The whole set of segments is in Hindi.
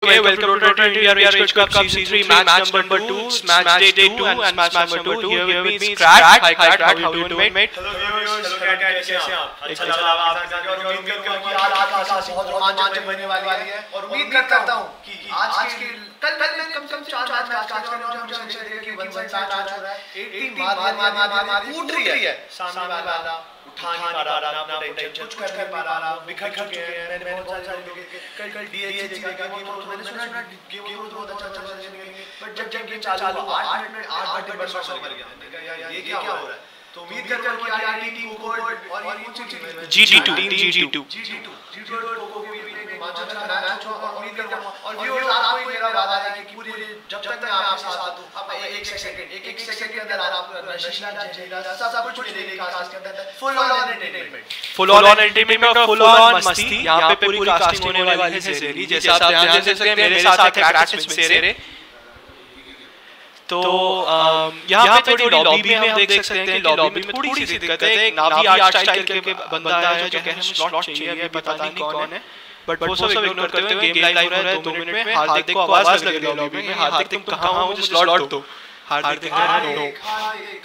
Okay, welcome to Total India Rage Cup Season 3, match number 2, match day 2 and match number 2. Here with me is Crat. Hi Crat, how you doing mate? Hello viewers, hello Crat, कैसे हैं आप? अच्छा लगा आपके साथ और उम्मीद करूंगा कि आज आपका क्लास बहुत रोमांचक बनने वाली है और उम्मीद करता हूं कि आज के कल मैंने कम से कम 4 मैच काट कर और मुझे अच्छा लगा कि वन साइड मैच हो रहा है। एक टीम मार कूट रही है, सामने वाला उठा नहीं पा रहा, अपना टेंशन कुछ कर नहीं पा रहा, बिखर चुके हैं। मैंने बहुत सारे लोगों के कल डीएच देखा गेम और मैंने सुना गेम बहुत अच्छा चलेंगे, बट जब गेम चालू हुआ 8 मिनट 8 बटे बस मर गया। ये क्या हो रहा है? तो उम्मीद करता हूं कि आईआईटी टीम को और ये कौन सी टीम है? G2 को भी रोमांचक मैच हो और उम्मीद करता हूं और व्यूअर्स आपको मेरा वादा है कि पूरे जब तक मैं आपके साथ हूं आप एक सेकंड के अंदर आपको नशीला झेला सब कुछ मिलेगा कास्ट के अंदर फुल ऑन एंटरटेनमेंट और फुल ऑन मस्ती। यहां पे पूरी कास्टिंग होने वाली है सेरी, जैसे आप ध्यान दे सकते हैं मेरे साथ है क्रैट सेरे। तो यहाँ पे थोड़ी लॉबी में हम देख सकते हैं कि लॉबी में थोड़ी सी दिक्कत है। एक नावी आर्ट स्टाइल करके बंदा है जो कह रहा है स्लॉट चाहिए, अभी पता नहीं कौन है, बट वो सब इग्नोर करते हुए गेम लाइव हो रहा है 2 मिनट में। हार्दिक को आवाज लग रही है लॉबी में, हार्दिक तुम कहां हो, मुझे स्लॉट दो। हार्दिक कह रहा है नो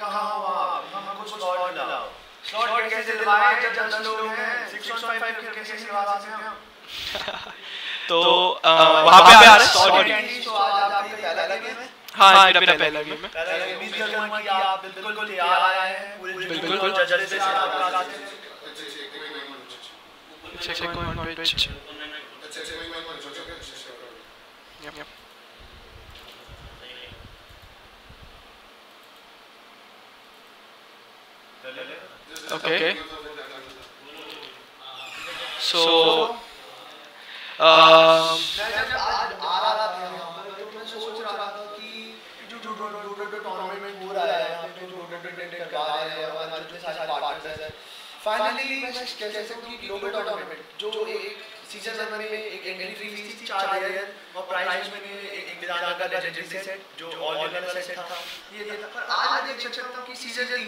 कहां हो आप, हमको स्लॉट दिलाओ। स्लॉट कैसे दिलवाएं जब 10 लोग हैं, 615 कैसे सेवा सकते हैं हम? तो वहां पे आ रहा है स्लॉट। तो आज आपका पहला गेम है? हाँ मेरा पहला गेम है। उम्मीद करूंगा कि आप बिल्कुल तैयार आए हैं, पूरे बिल्कुल जल्दी से आपका आते हैं। Check on pitch. Okay. So finally मैं कह सकता हूं कि ग्लोबल टूर्नामेंट जो एक सीजन में एक एंट्री फीस थी 4000 और प्राइस में एक बिदाना का लेजेंडरी सेट जो ऑल वाला सेट था ये था। पर आज देख सकता हूं कि सीजन 3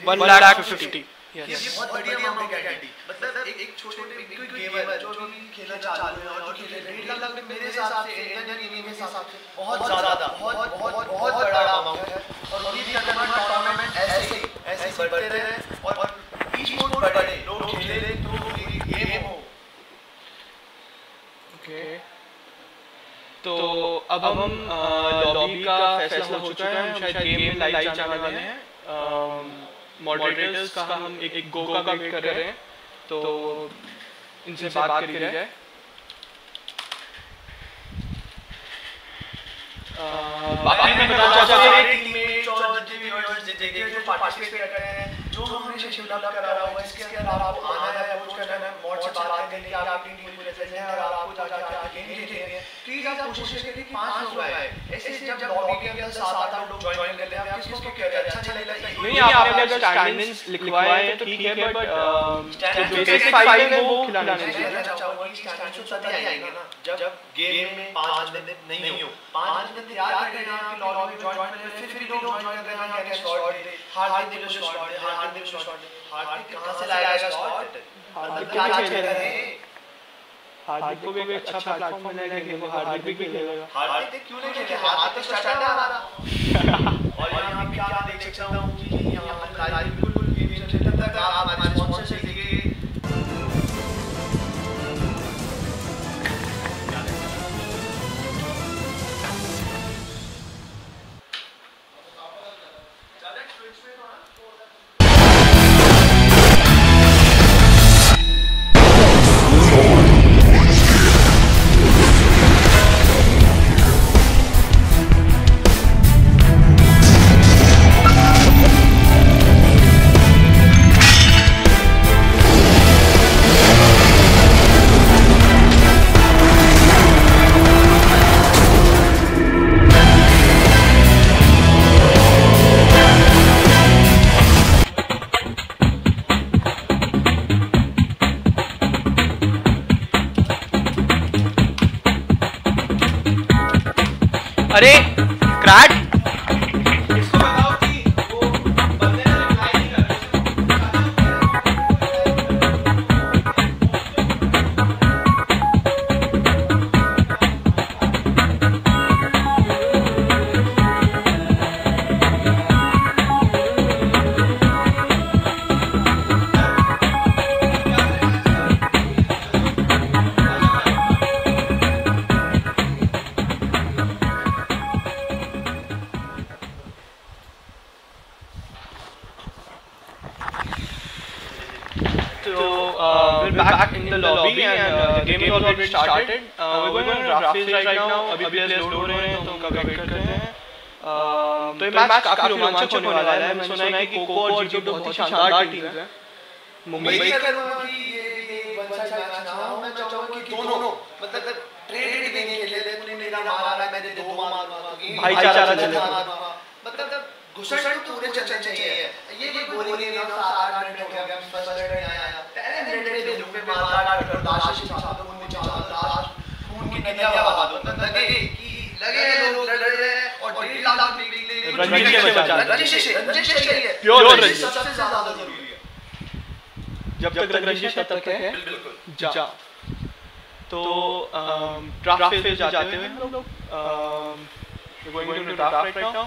1,50,000 ये बहुत बढ़िया अमाउंट है कैंडी। मतलब एक छोटे क्विक गेमर जो भी खेलना चालू है और जो खेल रहे हैं 1 लाख मेरे हिसाब से इंडियन गेमिंग के हिसाब से बहुत ज्यादा बहुत बड़ा अमाउंट है। और उम्मीद करता हूं टूर्नामेंट ऐसे बढ़ते रहे और ई-स्पोर्ट बढ़े, लोग खेले तो एक गेम हो। ओके, तो अब हम लॉबी का फैसला हो चुका है, हम शायद गेम लाइव जाने वाले हैं। मॉडरेटर्स का हम एक गो का वेट कर रहे हैं, तो इनसे बात करी जाए। बाकी मैं बताना चाहता हूं टीम में और जितने भी व्यूअर्स जो पार्टिसिपेट कर रहे हैं, जो हमने सेशन डेवलप करा हुआ है, इसके अंदर आपको आना है, अप्रोच करना है, मॉड से बात करनी है, आपकी टीम को लेते हैं और आपको जाके गेम खेलनी है। प्लीज आप कोशिश करिए कि 5 लोग आए। ऐसे जब लॉबी के अंदर 7-8 लोग ज्वाइन कर ले, आप किसको कह रहे हैं अच्छा नहीं लगता? नहीं, आपने अगर स्टैंडिंग्स लिखवाए तो ठीक है, बट बेसिक फाइल है वो खिलाना चाहिए। मैं चाहूंगा कि स्टैंडिंग्स तो तभी आएंगे ना जब गेम में 5 बंदे नहीं हो। 5 बंदे तैयार करके आपकी लॉबी में ज्वाइन कर, फिर लोग ज्वाइन कर रहे हैं कि स्लॉट दे, हार्दिक को स्लॉट दे, हार्दिक को स्लॉट दे। हार्दिक कहां से लाएगा स्लॉट? हार्दिक क्या खेल रहे हैं? हार्दिक को भी एक अच्छा प्लेटफॉर्म मिलेगा कि वो हार्दिक भी खेलेगा। हार्दिक क्यों नहीं खेलेगा? हार्दिक तो स्टार्टर है हमारा। और यहां पे क्या देख सकता हूं कि यहां पर लाइव बिल्कुल गेम चल रहा है। आप हमारे स्पॉन्सर से देखिए। अरे क्रैट इसको बताओ कि वो बंदे ने रिप्लाई नहीं कर रहे। already started. We're going on a draft phase right now. अभी players load हो रहे हैं तो उनका वेट करते हैं. तो ये मैच काफी रोमांचक होने वाला है. मैंने सुना है कि कोको और जीटो बहुत ही शानदार टीम्स हैं. मुंबई मैं करूंगा कि ये वन साइड मैच ना हो. मैं चाहूंगा कि दोनों मतलब ट्रेडेड भी नहीं खेले. तूने मेरा मारा, मैंने दो मारा. भाईचारा चले. मतलब घुसट तो पूरे चलने चाहिए. ये गोली नहीं ना 8 मिनट हो गया. फर्स्ट मिनट में आया. पहले मिनट में लूप पे मारा कर लाश से चाहता हूं. मुझे चाहता लाश खून की नदियां बहा दो. लगे लोग लड़ रहे हैं और 1.5 लाख निकले. रंजिश है. प्योर रंजिश सबसे ज्यादा जरूरी है. जब तक रंजिश तक है बिल्कुल जा. तो ड्राफ्ट फेज जाते हुए हम लोग going to draft right now.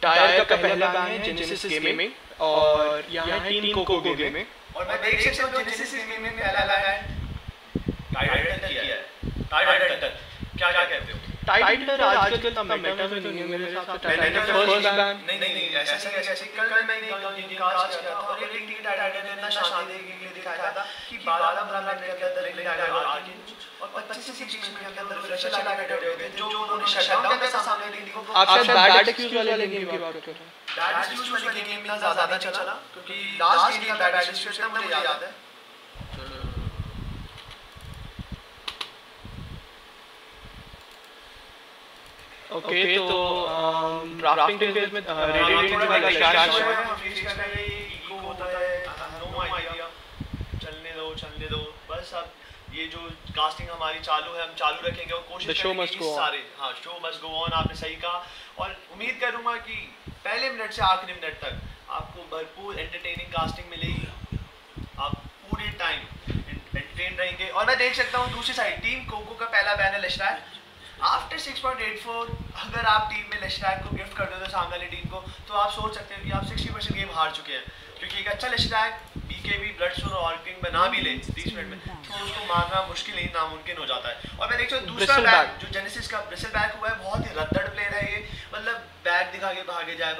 Dire का पहला बैन है जेनेसिस गेमिंग और यहाँ है टीम कोको गेमिंग. और मैं देख सकता हूँ जेनेसिस गेमिंग ने पहला बैन टाइडल किया है. टाइडल क्या कहते हो? टाइडल आजकल इतना मेटा में नहीं है मेरे हिसाब से. टाइडल फर्स्ट बैन नहीं ऐसे कल मैंने एक कास्ट किया था और ये लिंक टाइडल ने इतना शानदार गेम दिखाया था कि 12 मिनट के अंदर लिंक टाइडल आके और 25 से 30 मिनट के अंदर फ्रेश लगा के बैठे हुए थे जो उन्होंने शटडाउन के सामने लीग को. आप शायद बैड एक्सक्यूज वाले गेम की बात कर रहे हैं. बैड एक्सक्यूज वाली गेम में ज्यादा नहीं चला क्योंकि लास्ट गेम बैड एक्सक्यूज था मुझे याद है. ओके तो ड्राफ्टिंग फेज में रेडिएटिंग वाला क्रैश ईगो होता है. No idea. चलने दो बस. अब ये जो कास्टिंग हमारी चालू है हम चालू रखेंगे और कोशिश करेंगे कि सारे शो मस्ट गो ऑन. आपने सही कहा और उम्मीद करूंगा कि पहले मिनट से आखिरी मिनट तक आपको भरपूर एंटरटेनिंग कास्टिंग मिलेगी. आप पूरे टाइम एंटरटेन रहेंगे. और मैं देख सकता हूँ दूसरी साइड टीम कोको का पहला बैन है लेस्ट्रैक. आफ्टर 6.84 अगर आप टीम में लेस्ट्रैक को गिफ्ट कर दो तो सामने वाली टीम को तो आप सोच सकते हो कि आप 60% गेम हार चुके हैं क्योंकि एक अच्छा लेस्ट्रैक बीकेबी ब्लडस्टोन और ऑर्किंग बना भी ले 30 मिनट में तो उसको मारना मुश्किल ही नामुमकिन हो जाता है. और मैं देखता हूँ दूसरा बैग जो जेनेसिस का ब्रिसल बैग हुआ है बहुत ही रद्दड़ प्लेयर है ये. मतलब बैग दिखा के भागे जाए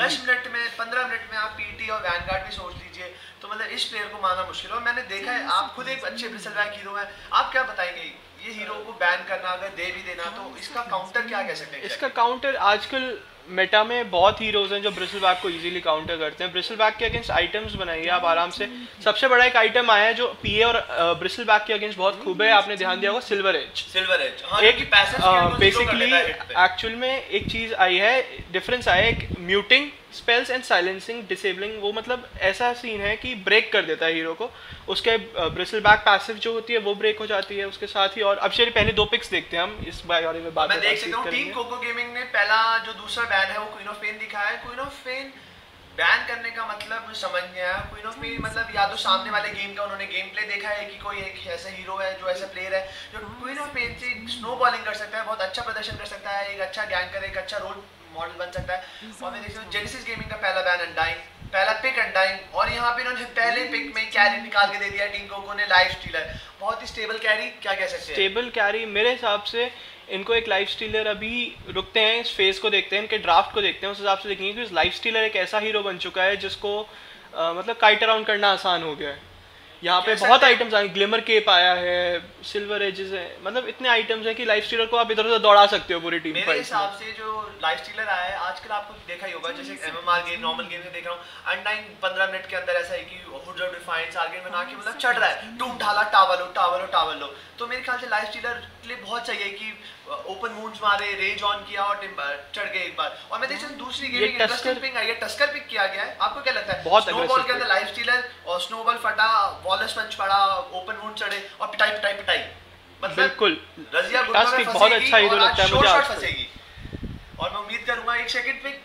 10 मिनट में 15 मिनट में आप पीटी और वैनगार्ड भी सोच लीजिए तो मतलब इस प्लेयर को मारना मुश्किल है. और मैंने देखा है आप खुद एक अच्छे ब्रिसल बैग हीरो है. आप क्या बताएंगे ये हीरो को बैन करना अगर दे भी देना तो इसका काउंटर क्या कह सकते हैं? इसका काउंटर आजकल मेटा में बहुत हीरोज हैं जो ब्रिसल बैक को इजीली काउंटर करते हैं. ब्रिसल बैक के अगेंस्ट आइटम्स बनाइए आप आराम से. सबसे बड़ा एक आइटम आया है जो पीए और ब्रिसल बैक के अगेंस्ट बहुत खूब है. आपने ध्यान दिया होगा सिल्वर एज. एक बेसिकली एक्चुअल में एक चीज आई है डिफरेंस आया है. एक muting spells and silencing disabling वो मतलब ऐसा सीन है कि ब्रेक कर देता है हीरो को. उसके ब्रिसल बैक पैसिव जो होती है वो ब्रेक हो जाती है उसके साथ ही. और अब चलिए पहले 2 पिक्स देखते हैं हम इस बारे में बात. मैं देख सकता हूं टीम कोको गेमिंग ने पहला जो दूसरा बैन है वो क्वीन ऑफ पेन दिखाया है. क्वीन ऑफ पेन बैन करने का मतलब मुझे समझ नहीं आया. क्वीन ऑफ पेन मतलब या तो सामने वाले गेम का उन्होंने गेम प्ले देखा है कि कोई एक ऐसा हीरो है जो ऐसा प्लेयर है जो क्वीन ऑफ पेन से स्नो बॉलिंग कर सकता है. बहुत अच्छा प्रदर्शन कर सकता है. एक अच्छा गैंकर एक अच्छा रोल मॉडल बन सकता है. और मैं देखता हूँ जेनेसिस गेमिंग का पहला बैन अनडाइंग पहला पिक अनडाइंग और यहाँ पे इन्होंने पहले पिक में कैरी निकाल के दे दिया टीम कोको ने. लाइफ स्टीलर बहुत ही स्टेबल कैरी क्या कह सकते हैं? स्टेबल कैरी मेरे हिसाब से इनको एक लाइफ स्टीलर अभी रुकते हैं इस फेज को देखते हैं इनके ड्राफ्ट को देखते हैं उस हिसाब से देखेंगे कि लाइफ स्टीलर एक ऐसा हीरो बन चुका है जिसको मतलब काइट अराउंड करना आसान हो गया है. यहाँ पे बहुत आइटम्स आए. ग्लिमर केप आया है सिल्वर एजेस है मतलब इतने आइटम्स हैं कि लाइफ स्टीलर को आप इधर उधर दौड़ा सकते हो पूरी टीम. मेरे हिसाब से जो लाइफ स्टीलर आया है आजकल आपको देखा ही होगा जैसे एमएमआर गेम नॉर्मल गेम में देख रहा हूँ अनडाइन 15 मिनट के अंदर ऐसा है कि हुड डिफाइंस आर्गेन बना के मतलब चढ़ रहा है टूम ढाला टावल लो. तो मेरे ख्याल से लाइफ स्टीलर के लिए बहुत चाहिए कि ओपन वुंड्स मारे रेज ऑन किया और चढ़ गए एक बार. और मैं देखता हूँ दूसरी गेम इंटरेस्टिंग पिक आई है टस्कर पिक किया गया है. आपको क्या लगता है? स्नोबॉल के अंदर लाइफ स्टीलर और स्नोबॉल फटा वॉलस पंच पड़ा ओपन वुंड चढ़े और पिटाई मतलब बिल्कुल रजिया गुरबाज बहुत अच्छा हीरो लगता है मुझे फंसेगी. और मैं उम्मीद करूंगा एक सेकंड पिक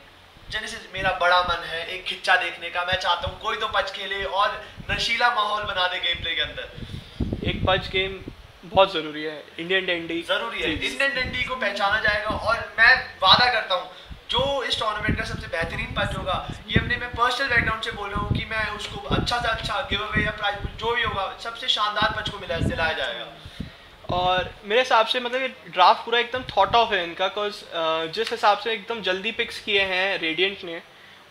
जेनेसिस मेरा बड़ा मन है एक खिच्चा देखने का. मैं चाहता हूँ कोई तो पच खेले और नशीला माहौल बना दे गेम प्ले के अंदर. एक पच गेम बहुत जरूरी है. इंडियन डंडी जरूरी है. इंडियन डंडी को पहचाना जाएगा और मैं वादा करता हूँ जो इस टूर्नामेंट का सबसे बेहतरीन पच होगा ये अपने मैं पर्सनल बैकग्राउंड से बोल रहा हूँ कि मैं उसको अच्छा से अच्छा गिव अवे या प्राइज जो भी होगा सबसे शानदार पच को दिलाया जाएगा. और मेरे हिसाब से मतलब ये ड्राफ्ट पूरा एकदम थॉट ऑफ है इनका. बिकॉज जिस हिसाब से एकदम जल्दी पिक्स किए हैं रेडिएंट ने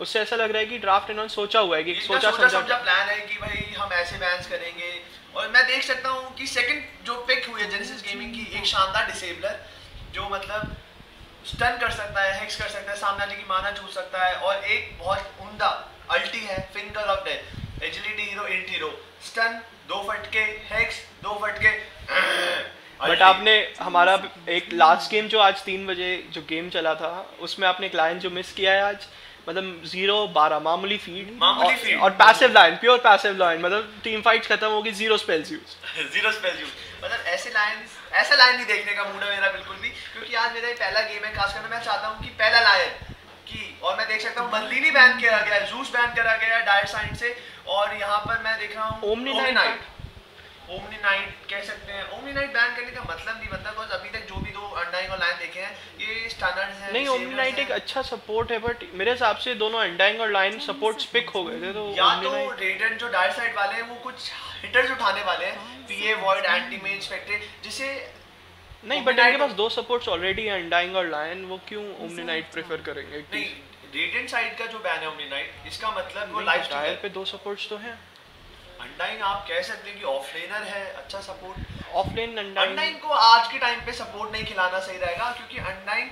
उससे ऐसा लग रहा है कि ड्राफ्ट इन्होंने सोचा हुआ है कि सोचा समझा प्लान है कि भाई हम ऐसे बैन्स करेंगे। और मैं देख सकता हूँ कि सेकंड जो पिक हुई है जेनेसिस गेमिंग की, एक शानदार डिसेबलर जो मतलब स्टन कर सकता है, हेक्स कर सकता है, सामने वाले की माना छू सकता है, और एक बहुत उम्दा अल्टी है finger of death, agility hero, int hero, stun 2 फटके, हेक्स 2 फटके। बट आपने हमारा एक लास्ट गेम जो आज 3 बजे जो गेम चला था उसमें आपने एक लाइन जो मिस किया है आज, मतलब 0-12 मामूली फीड और passive line, pure passive line, मतलब टीम फाइट्स खत्म होगी, 0 स्पेल्स यूज 0 स्पेल्स यूज। मतलब ऐसा लाइन नहीं देखने का मूड है मेरा बिल्कुल भी, क्योंकि आज मेरा पहला गेम है, खासकर मैं चाहता हूँ कि पहला लायन की, और मैं देख सकता हूँ मर्लिनी बैन किया गया है, जूस बैन करा गया है डायर साइड से, और यहाँ पर मैं देख रहा हूँ ओमनी नाइट कह सकते हैं। ओमनी नाइट बैन करने का मतलब नहीं बनता, बिकॉज़ अभी तक जो भी 2 अनडाइंग और लाइन देखे हैं ये स्टैंडर्ड्स हैं। नहीं, ओमनी नाइट एक अच्छा सपोर्ट है, बट मेरे हिसाब से दोनों अनडाइंग और लाइन सपोर्ट्स पिक हो गए थे, तो या तो रेडिएंट जो डायर साइड वाले हैं वो कुछ हिटर्स उठाने वाले हैं, पीए वॉइड, एंटी मेज, स्पेक्ट्रे, जिसे नहीं, बट इनके पास 2 सपोर्ट्स ऑलरेडी हैं, अनडाइंग और लाइन, वो क्यों ओमनी नाइट प्रेफर करेंगे? नहीं, रेडिएंट साइड का जो बैन है ओमनी नाइट, इसका मतलब वो लाइफ डायर पे 2 सपोर्ट्स तो हैं। अनडाइंग आप कह सकते हैं कि ऑफलेनर है, अच्छा सपोर्ट। ऑफलेन अनडाइंग को आज के टाइम पे सपोर्ट नहीं खिलाना सही रहेगा, क्योंकि अनडाइंग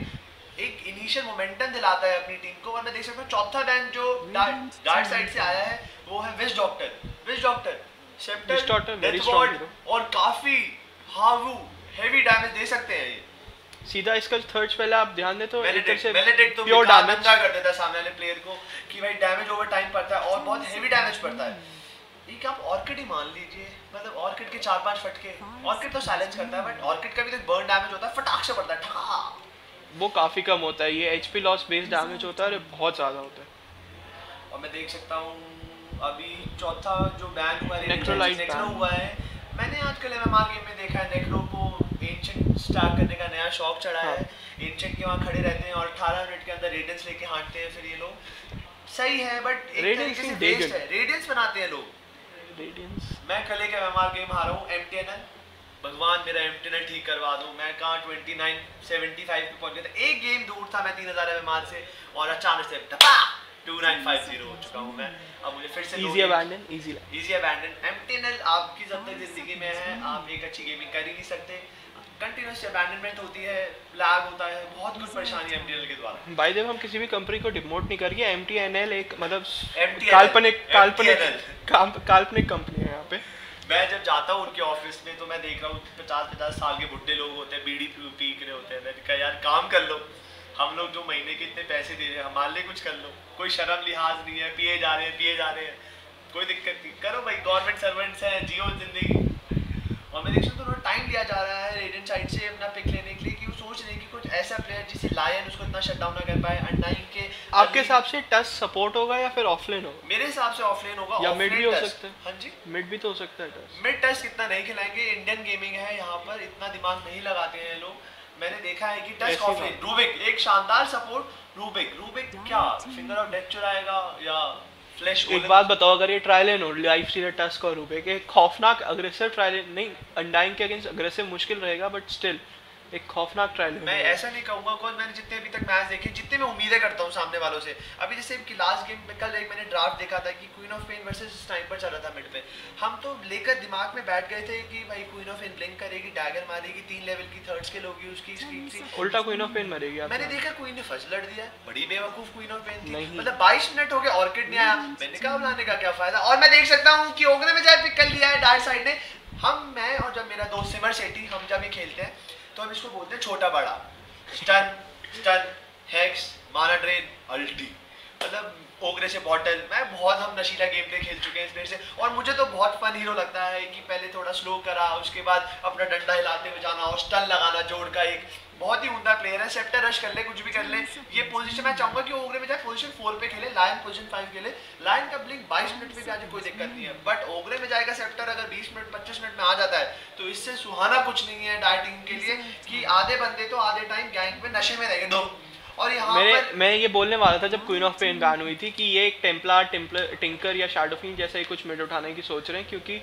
एक इनिशियल मोमेंटम दिलाता है अपनी टीम को। और मैं देख सकता हूँ चौथा बैंक जो डार्क साइड से आया है वो है विश डॉक्टर सेप्टर और काफी हावू हेवी डैमेज दे सकते हैं ये। सीधा इसका थर्ड स्पेल आप ध्यान दे तो वेलेडिक्ट तो प्योर डैमेज कर देता है सामने वाले प्लेयर को कि भाई डैमेज ओवर टाइम पड़ता है और बहुत हेवी डैमेज पड़ता है। एक आप ऑर्किड ही मान लीजिए, मतलब ऑर्किड के 4-5 फटके, ऑर्किड तो साइलेंस करता है बट ऑर्किड का भी तो बर्न डैमेज होता है, फटाक से पड़ता है ठा, वो काफी कम होता है, ये एचपी लॉस बेस्ड डैमेज होता है और बहुत ज्यादा होता है। और मैं देख सकता हूँ अभी चौथा जो बैन हुआ है नेक्रो हुआ है, मैंने आजकल एमएमआर गेम में देखा है नेक्रो को एंशिएंट स्टार्ट करने का नया शौक चढ़ा है। एंशिएंट के वहाँ खड़े रहते हैं और 18 मिनट के अंदर रेडियंस लेके हांटते हैं, फिर ये लोग सही है बट एक तरीके से वेस्ट है, रेडियंस बनाते हैं लोग। मैं कल एक एमएमआर गेम हारा हूँ एमटीएनएल, भगवान मेरा एमटीएनएल ठीक करवा दूं, मैं कहाँ 2975 पे पहुंच गया था, एक गेम दूर था मैं 3000 एमएमआर से और अचानक से 2950 हो चुका हूँ मैं। अब मुझे फिर से इजी अबैंडन एमटीएनएल आपकी जब तक जिंदगी में है आप एक अच्छी गेमिंग कर ही नहीं सकते, कंटीन्यूअस अबैंडनमेंट होती है, लैग होता है, बहुत कुछ परेशानी एमटीएनएल के द्वारा। बाय द वे हम किसी भी कंपनी को डिमोट नहीं करेंगे, एमटीएनएल एक मतलब काल्पनिक कंपनी है यहाँ पे। मैं जब जाता हूँ उनके ऑफिस में तो मैं देख रहा हूँ 50-50 साल के बुड्ढे लोग होते हैं, बीड़ी पी रहे होते हैं। मैंने कहा यार काम कर लो, हम लोग जो महीने के इतने पैसे दे रहे हैं हमारे लिए कुछ कर लो, कोई शर्म लिहाज नहीं है, पिए जा रहे हैं, कोई दिक्कत नहीं, करो भाई, गवर्नमेंट सर्वेंट्स हैं, जियो जिंदगी। और मैं देख सकता हूँ टाइम लिया जा रहा है रेडिएंट साइड से अपना पिक लेने के लिए, कि वो सोच रहे हैं कि कुछ ऐसा प्लेयर जिसे लायन उसको इतना शटडाउन ना कर पाए। अनडाइंग के आपके हिसाब से टच सपोर्ट होगा या फिर ऑफलाइन होगा? मेरे हिसाब से ऑफलाइन होगा, या मिड भी हो सकता है। हाँ जी, मिड भी तो हो सकता है। टच मिड टच कितना नहीं खिलाएंगे, इंडियन गेमिंग है यहाँ पर, इतना दिमाग नहीं लगाते हैं लोग। मैंने देखा है कि टच ऑफलाइन रूबिक एक शानदार सपोर्ट, रूबिक क्या फिंगर ऑफ डेथ चुराएगा या फ्लैश। एक बात बताओ, अगर ये ट्रायल एंड हो लाइफ स्टीलर टस्क और रूबिक एक खौफनाक अग्रेसिव ट्रायल नहीं, अनडाइंग के अगेंस्ट अग्रेसिव मुश्किल रहेगा बट स्टिल एक खौफनाक ट्रायल है। मैं ऐसा नहीं कहूंगा, बिकॉज़ मैंने जितने अभी तक मैच देखे, जितने मैं उम्मीदें करता हूं सामने वालों से, अभी जैसे कि लास्ट गेम में कल एक मैंने ड्राफ्ट देखा था कि Queen of Pain versus Sniper चल रहा था मिड पे, हम तो लेकर दिमाग में बैठ गए थे कि भाई क्वीन ऑफ पेन ब्लिंक करेगी, डैगर मारेगी, 3 लेवल की थर्ड स्किल होगी उसकी, स्पीड थी, उल्टा क्वीन ऑफ पेन मरेगी। मैंने देखा क्वीन ने फर्स्ट लड़ दिया, बड़ी बेवकूफ क्वीन ऑफ पेन थी, मतलब 22 मिनट हो गए ऑर्किड नहीं आया, मैंने कहा बुलाने का क्या फायदा। और मैं देख सकता हूं कि ओगरे में जाए पिक कर लिया है डार्क साइड ने। मैं और जब मेरा दोस्त सिमर सेठी हम जब ये खेलते हैं तो हम इसको बोलते हैं छोटा बड़ा, स्टन हेक्स माना ड्रेन अल्टी, मतलब ओगरे से बॉटल। हम नशीला गेम प्ले खेल चुके हैं इस प्लेयर से, और मुझे तो बहुत फन हीरो लगता है कि पहले थोड़ा स्लो करा, उसके बाद अपना डंडा हिलाते हुए जाना और स्टन लगाना जोड़ का, एक बहुत ही उम्दा प्लेयर है। सेप्टर रश कर ले, कुछ भी कर ले, ये पोजीशन मैं चाहूंगा कि ओगरे में जाए पोजीशन 4 पे खेले, लायन पोजीशन 5 खेले, लायन का ब्लिंक 22 मिनट में भी आज कोई दिक्कत नहीं है, बट ओगरे में जाएगा सेप्टर अगर 20 मिनट 25 मिनट में आ जाता है तो इससे सुहाना कुछ नहीं है डाइटिंग के लिए, कि आधे बंदे तो आधे टाइम गैंग में नशे में रहेंगे दो। और यहाँ पर मैं ये बोलने वाला था जब क्वीन ऑफ पेन बैन हुई थी कि ये एक टिंकर या शैडोफिन जैसा ही कुछ मिड उठाने की सोच रहे हैं, क्योंकि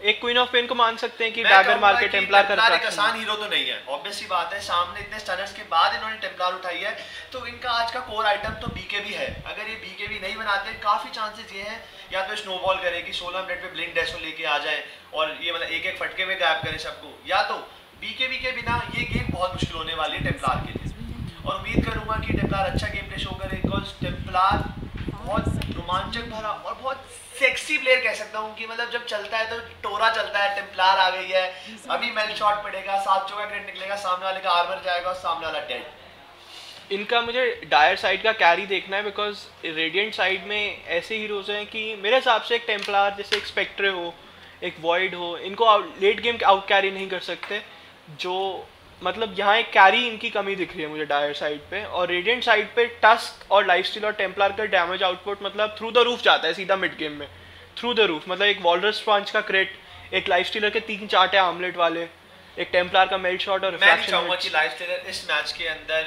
एक क्वीन ऑफ पेन को मान सकते हैं कि डैगर मार के टेम्पलार का एक आसान हीरो तो नहीं है, ऑब्वियस सी बात है, सामने इतने स्टनर्स के बाद इन्होंने टेम्पलार उठाई है, तो इनका आज का कोर आइटम तो बीकेबी है। अगर ये बीकेबी नहीं बनाते, काफी चांसेस ये हैं या तो स्नोबॉल करे कि 16 मिनट में ब्लिंक डेसो लेके आ जाए और ये मतलब एक एक फटके में गायब करे सबको, या तो बीकेबी के बिना ये गेम बहुत मुश्किल होने वाली है टेम्पलार के लिए। और उम्मीद करूंगा कि टेम्पलार अच्छा गेम प्ले शो करे, बिकॉज टेम्पलार बहुत रोमांचक भरा और बहुत सेक्सी प्लेयर कह सकता हूँ कि मतलब जब चलता है तो टोरा चलता है। टेम्पलार आ गई है, अभी मेल शॉट पड़ेगा, 7 चौका क्रिट निकलेगा, सामने वाले का आर्मर जाएगा और सामने वाला डेड। इनका मुझे डायर साइड का कैरी देखना है, बिकॉज रेडिएंट साइड में ऐसे हीरोज हैं कि मेरे हिसाब से एक टेम्पलार जैसे एक स्पेक्ट्रे हो, एक वॉइड हो, इनको लेट गेम आउट कैरी नहीं कर सकते। जो मतलब यहाँ एक कैरी इनकी कमी दिख रही है मुझे डायर साइड पे। और रेडिएंट साइड पे टस्क और लाइफस्टील और टेम्पलार का डैमेज आउटपुट मतलब थ्रू द रूफ जाता है सीधा मिड गेम में, थ्रू द रूफ। मतलब एक वॉलरस पंच का क्रेट, एक लाइफस्टीलर के 3-4 आमलेट वाले, एक टेम्पलार का मेल्ट शॉट और मैं चाहूंगा कि लाइफस्टीलर इस मैच के अंदर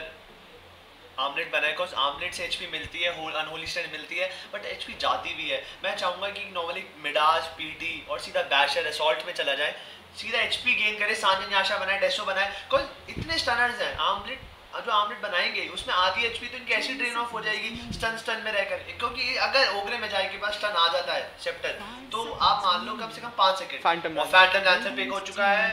आमलेट बनाए, बिकॉज आमलेट से एचपी मिलती है, होल अनहोली स्ट्रेंथ मिलती है, बट एचपी जाती भी है। मैं चाहूंगा कि नॉर्मली मिडाज, पीटी और सीधा बैशर असॉल्ट में चला जाए, सीधा एचपी गेन करे, सान्या न्याशा बनाए, डेसो बनाए, बिकॉज इतने स्टनर्स हैं। आमलेट जो आमलेट बनाएंगे उसमें आधी एचपी तो इनकी ऐसी ड्रेन ऑफ हो जाएगी स्टन में रहकर, क्योंकि अगर ओगरे में जाए के पास स्टन आ जाता है सेप्टर, तो आप मान लो कम से कम 5 सेकंड। फैंटम लैंसर पिक हो चुका है,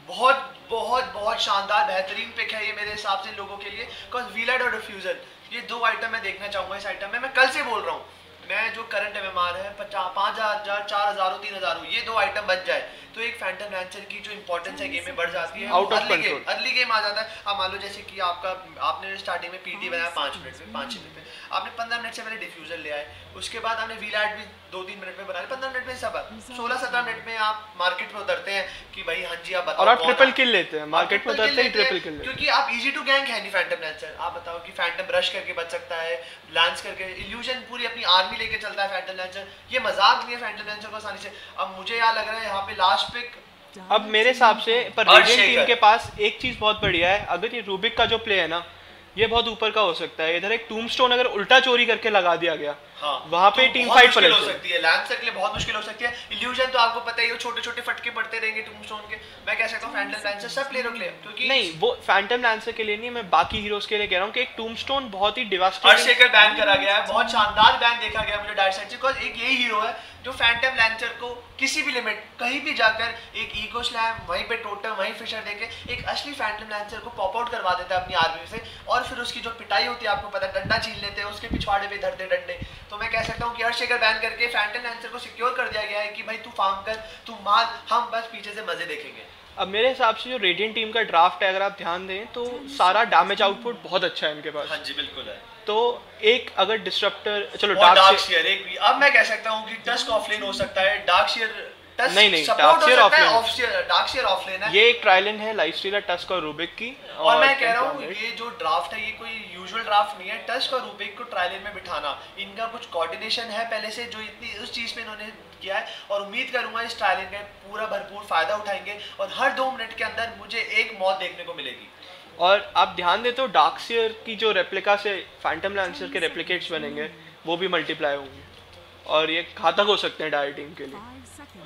बहुत बहुत बहुत शानदार बेहतरीन पिक है ये मेरे हिसाब से लोगों के लिए, बिकॉज व्हीलर और डिफ्यूजर ये 2 आइटम मैं देखना चाहूंगा इस आइटम में। मैं कल से बोल रहा हूँ, मैं जो करंट एमएमआर है 5,000, 4,000, 3,000 ये 2 आइटम बच जाए तो एक फैंटम लैंसर की जो इंपॉर्टेंस है गेम में बढ़ जाती है। अर्ली गेम आ जाता है। अब मान लो जैसे कि आपने स्टार्टिंग में पीटी बनाया 5 मिनट में, 5-6 मिनट में, आपने 15 मिनट से पहले डिफ्यूजर ले आए, उसके बाद आपने व्हीलैट भी 2-3 मिनट में बनाया, 15 मिनट में सब 16-17 मिनट में आप मार्केट में उतरते हैं कि भाई हाँ जी आप बताओ, और आप ट्रिपल किल लेते हैं मार्केट में उतरते ही, ट्रिपल किल, क्योंकि आप इजी टू गैंग है नहीं फैंटम लैंसर। आप बताओ कि फैंटम रश करके बच सकता है, लैंस करके, इल्यूजन पूरी अपनी आर्मी लेके चलता है फैंटम लैंसर, ये मजाक नहीं है फैंटम लैंसर को आसानी से। अब मुझे यहाँ लग रहा है यहाँ पे लास्ट पिक, अब मेरे हिसाब से पर रेडिएंट टीम के पास एक चीज बहुत बढ़िया है, अगर ये रूबिक का जो प्ले है ना ये बहुत ऊपर का हो सकता है। इधर एक टूमस्टोन अगर उल्टा चोरी करके लगा दिया गया, हाँ, वहां पे तो टीम फाइट पलट सकती है, लैंसर के लिए बहुत मुश्किल हो सकती है। इल्यूजन तो आपको पता ही है, छोटे-छोटे फटके पड़ते रहेंगे टूमस्टोन के। मैं कह सकता हूं फैंटम लैंसर सब प्लेयरों के लिए, क्योंकि नहीं वो फैंटम लैंसर के लिए नहीं, मैं बाकी हीरोज के लिए कह रहा हूं कि एक टूमस्टोन बहुत ही डिवास्टेटिंग अर्शेकर बैन करा गया है, बहुत शानदार बैन देखा गया मुझे डायर साइड से, बिकॉज़ एक यही हीरो है जो फैंटम लैंसर को किसी भी लिमिट कहीं भी जाकर एक ईगो स्लैम, वहीं पे टोटम, वहीं फिशर देके एक असली फैंटम लैंसर को पॉप आउट करवा देता है अपनी आर्मी से, और फिर उसकी जो पिटाई होती है आपको पता है, डंडा छीन लेते हैं उसके पिछवाड़े पे धरते डंडे। तो मैं कह सकता हूँ कि अर्शेकर बैन करके फैंटम लैंसर को सिक्योर कर दिया गया है कि भाई तू फार्म कर, तू मार, हम बस पीछे से मजे देखेंगे। अब मेरे हिसाब से जो रेडिएंट टीम का ड्राफ्ट है अगर आप ध्यान दें तो सारा डैमेज आउटपुट बहुत अच्छा है इनके पास। हाँ जी बिल्कुल है। तो एक अगर डिस्ट्रप्टर, चलो डार्कशीयर एक भी, अब मैं कह सकता हूँ कि टस्क ऑफलेन हो सकता है, डार्कशीयर नहीं डार्कशीयर ऑफलेन है, ये एक ट्रायलन है लाइफस्टीलर, टस्क और रूबिक की। और मैं कह रहा हूँ ये जो ड्राफ्ट है ये कोई यूजुअल ड्राफ्ट नहीं है। टस्क और रूबिक को ट्रायलन में बिठाना, इनका कुछ कोऑर्डिनेशन है पहले से जो इतनी उस चीज में इन्होंने किया है, और उम्मीद करूंगा इस ट्रायलन का पूरा भरपूर फायदा उठाएंगे और हर 2 मिनट के अंदर मुझे एक मौत देखने को मिलेगी। और आप ध्यान देते हो डार्कशीयर की जो रेप्लिका से फैंटम लैंसर के रेप्लिकेट्स बनेंगे वो भी मल्टीप्लाई होंगे और ये घातक हो सकते हैं डायर टीम के लिए।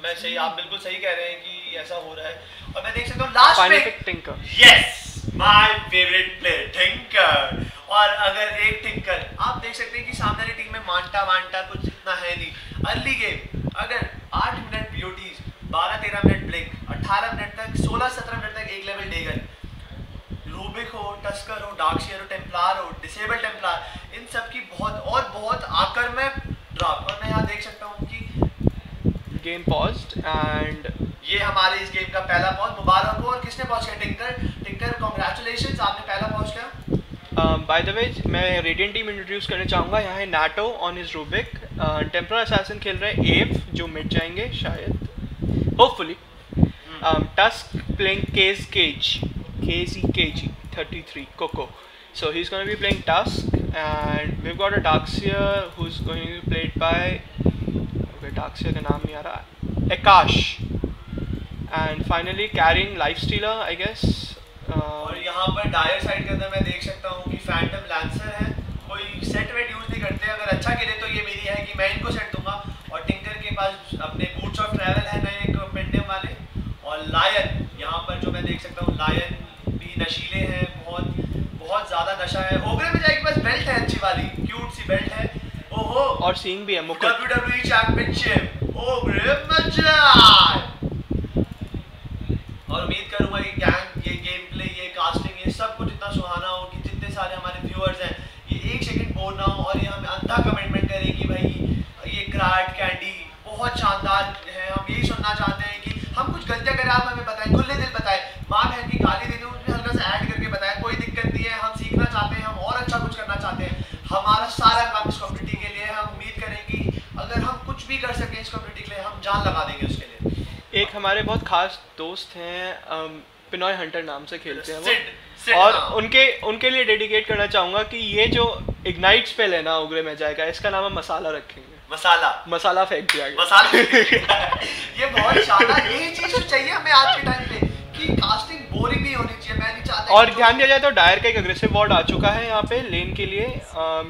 मैं सही, आप बिल्कुल सही कह रहे हैं कि ऐसा हो रहा है। और मैं देख सकता हूँ last pick Tinker, yes my favourite player Tinker. और अगर एक टिंकर आप देख सकते हैं कि सामने वाली टीम में मांटा कुछ इतना है नहीं। अर्ली गेम अगर 8 मिनट बीओटीज, 12-13 मिनट ब्लिंक, 18 मिनट तक, 16-17 मिनट तक एक लेवल डेगर, रूबिक हो, टस्कर हो, डार्कशीयर हो, टेम्पलार हो, डिसेबल टेम्पलार, इन सब की बहुत आकर्मक ड्राफ्ट। और मैं यहाँ देख सकता हूँ कि गेम पॉज्ड एंड ये हमारे इस गेम का पहला पॉज मुबारक हो। और किसने पॉज किया? टिंकर कांग्रेचुलेशंस, आपने पहला पॉज किया। बाय द वे मैं रेडिएंट टीम इंट्रोड्यूस करना चाहूँगा। यहाँ है NATO on his Rubik, temporal assassin खेल रहे हैं एव जो मिड जाएंगे शायद, hopefully. Tusk playing KZ 33 Coco, so he's going to be playing Tusk, and we've got a Darkseer who's going to be played by, okay, Darkseer का नाम नहीं आ रहा, Akash, and finally carrying Lifestealer I guess। और यहाँ पर डायर साइड के अंदर मैं देख सकता हूँ कि फैंटम लैंसर है, कोई सेट वेट यूज नहीं करते, अगर अच्छा खेले तो ये मेरी है कि मैं इनको सेट दूंगा। और टिंकर के पास अपने बूट्स ऑफ ट्रैवल है, नए इक्विपमेंट मोमेंटम वाले। और लायन यहाँ पर जो मैं देख सकता हूँ, लायन भी नशीले हैं, बहुत ज्यादा नशा है। ओगरे में जाए के पास बेल्ट है अच्छी वाली, क्यूट सी बेल्ट है। ओहो, और सींग भी है, मुकुट। WWE चैंपियनशिप, ओगरे मजा। और उम्मीद करूंगा ये गेम प्ले, ये कास्टिंग, ये सब कुछ इतना सुहाना हो कि जितने सारे हमारे व्यूअर्स हैं ये एक सेकंड बोर ना हो और ये हमें अंधा कमिटमेंट करें कि भाई ये क्राट कैंडी बहुत शानदार है। हम यही सुनना चाहते हैं कि हम कुछ गलतियां करें, आप हमें बताएं, खुले दिल बताएं, माँ बहन की गाली देते हैं उसमें हल्का सा ऐड करके बताएं, कोई दिक्कत नहीं है। हम सीखना चाहते हैं, हम और अच्छा कुछ करना चाहते हैं। हमारा सारा काम इस कम्युनिटी के लिए है। हम उम्मीद करें कि अगर हम कुछ भी कर सकें इस कम्युनिटी के लिए, हम जान लगा देंगे उसके लिए। एक हमारे बहुत खास दोस्त हैं, पिनॉय हंटर नाम से खेलते हैं सिड, और हाँ। उनके लिए डेडिकेट करना चाहूंगा कि ये जो इग्नाइट स्पेल है ना उग्रे में जाएगा, इसका नाम हम मसाला रखेंगे। मसाला फेंक दिया गया। मसाला ये बहुत शानदार, यही चीज तो चाहिए हमें आज के टाइम पे कि कास्टिंग बोरिंग नहीं होनी चाहिए। मैं नहीं चाहता। और ध्यान दिया जाए तो डायर का एक अग्रेसिव वॉर्ड आ चुका है यहाँ पे लेन के लिए।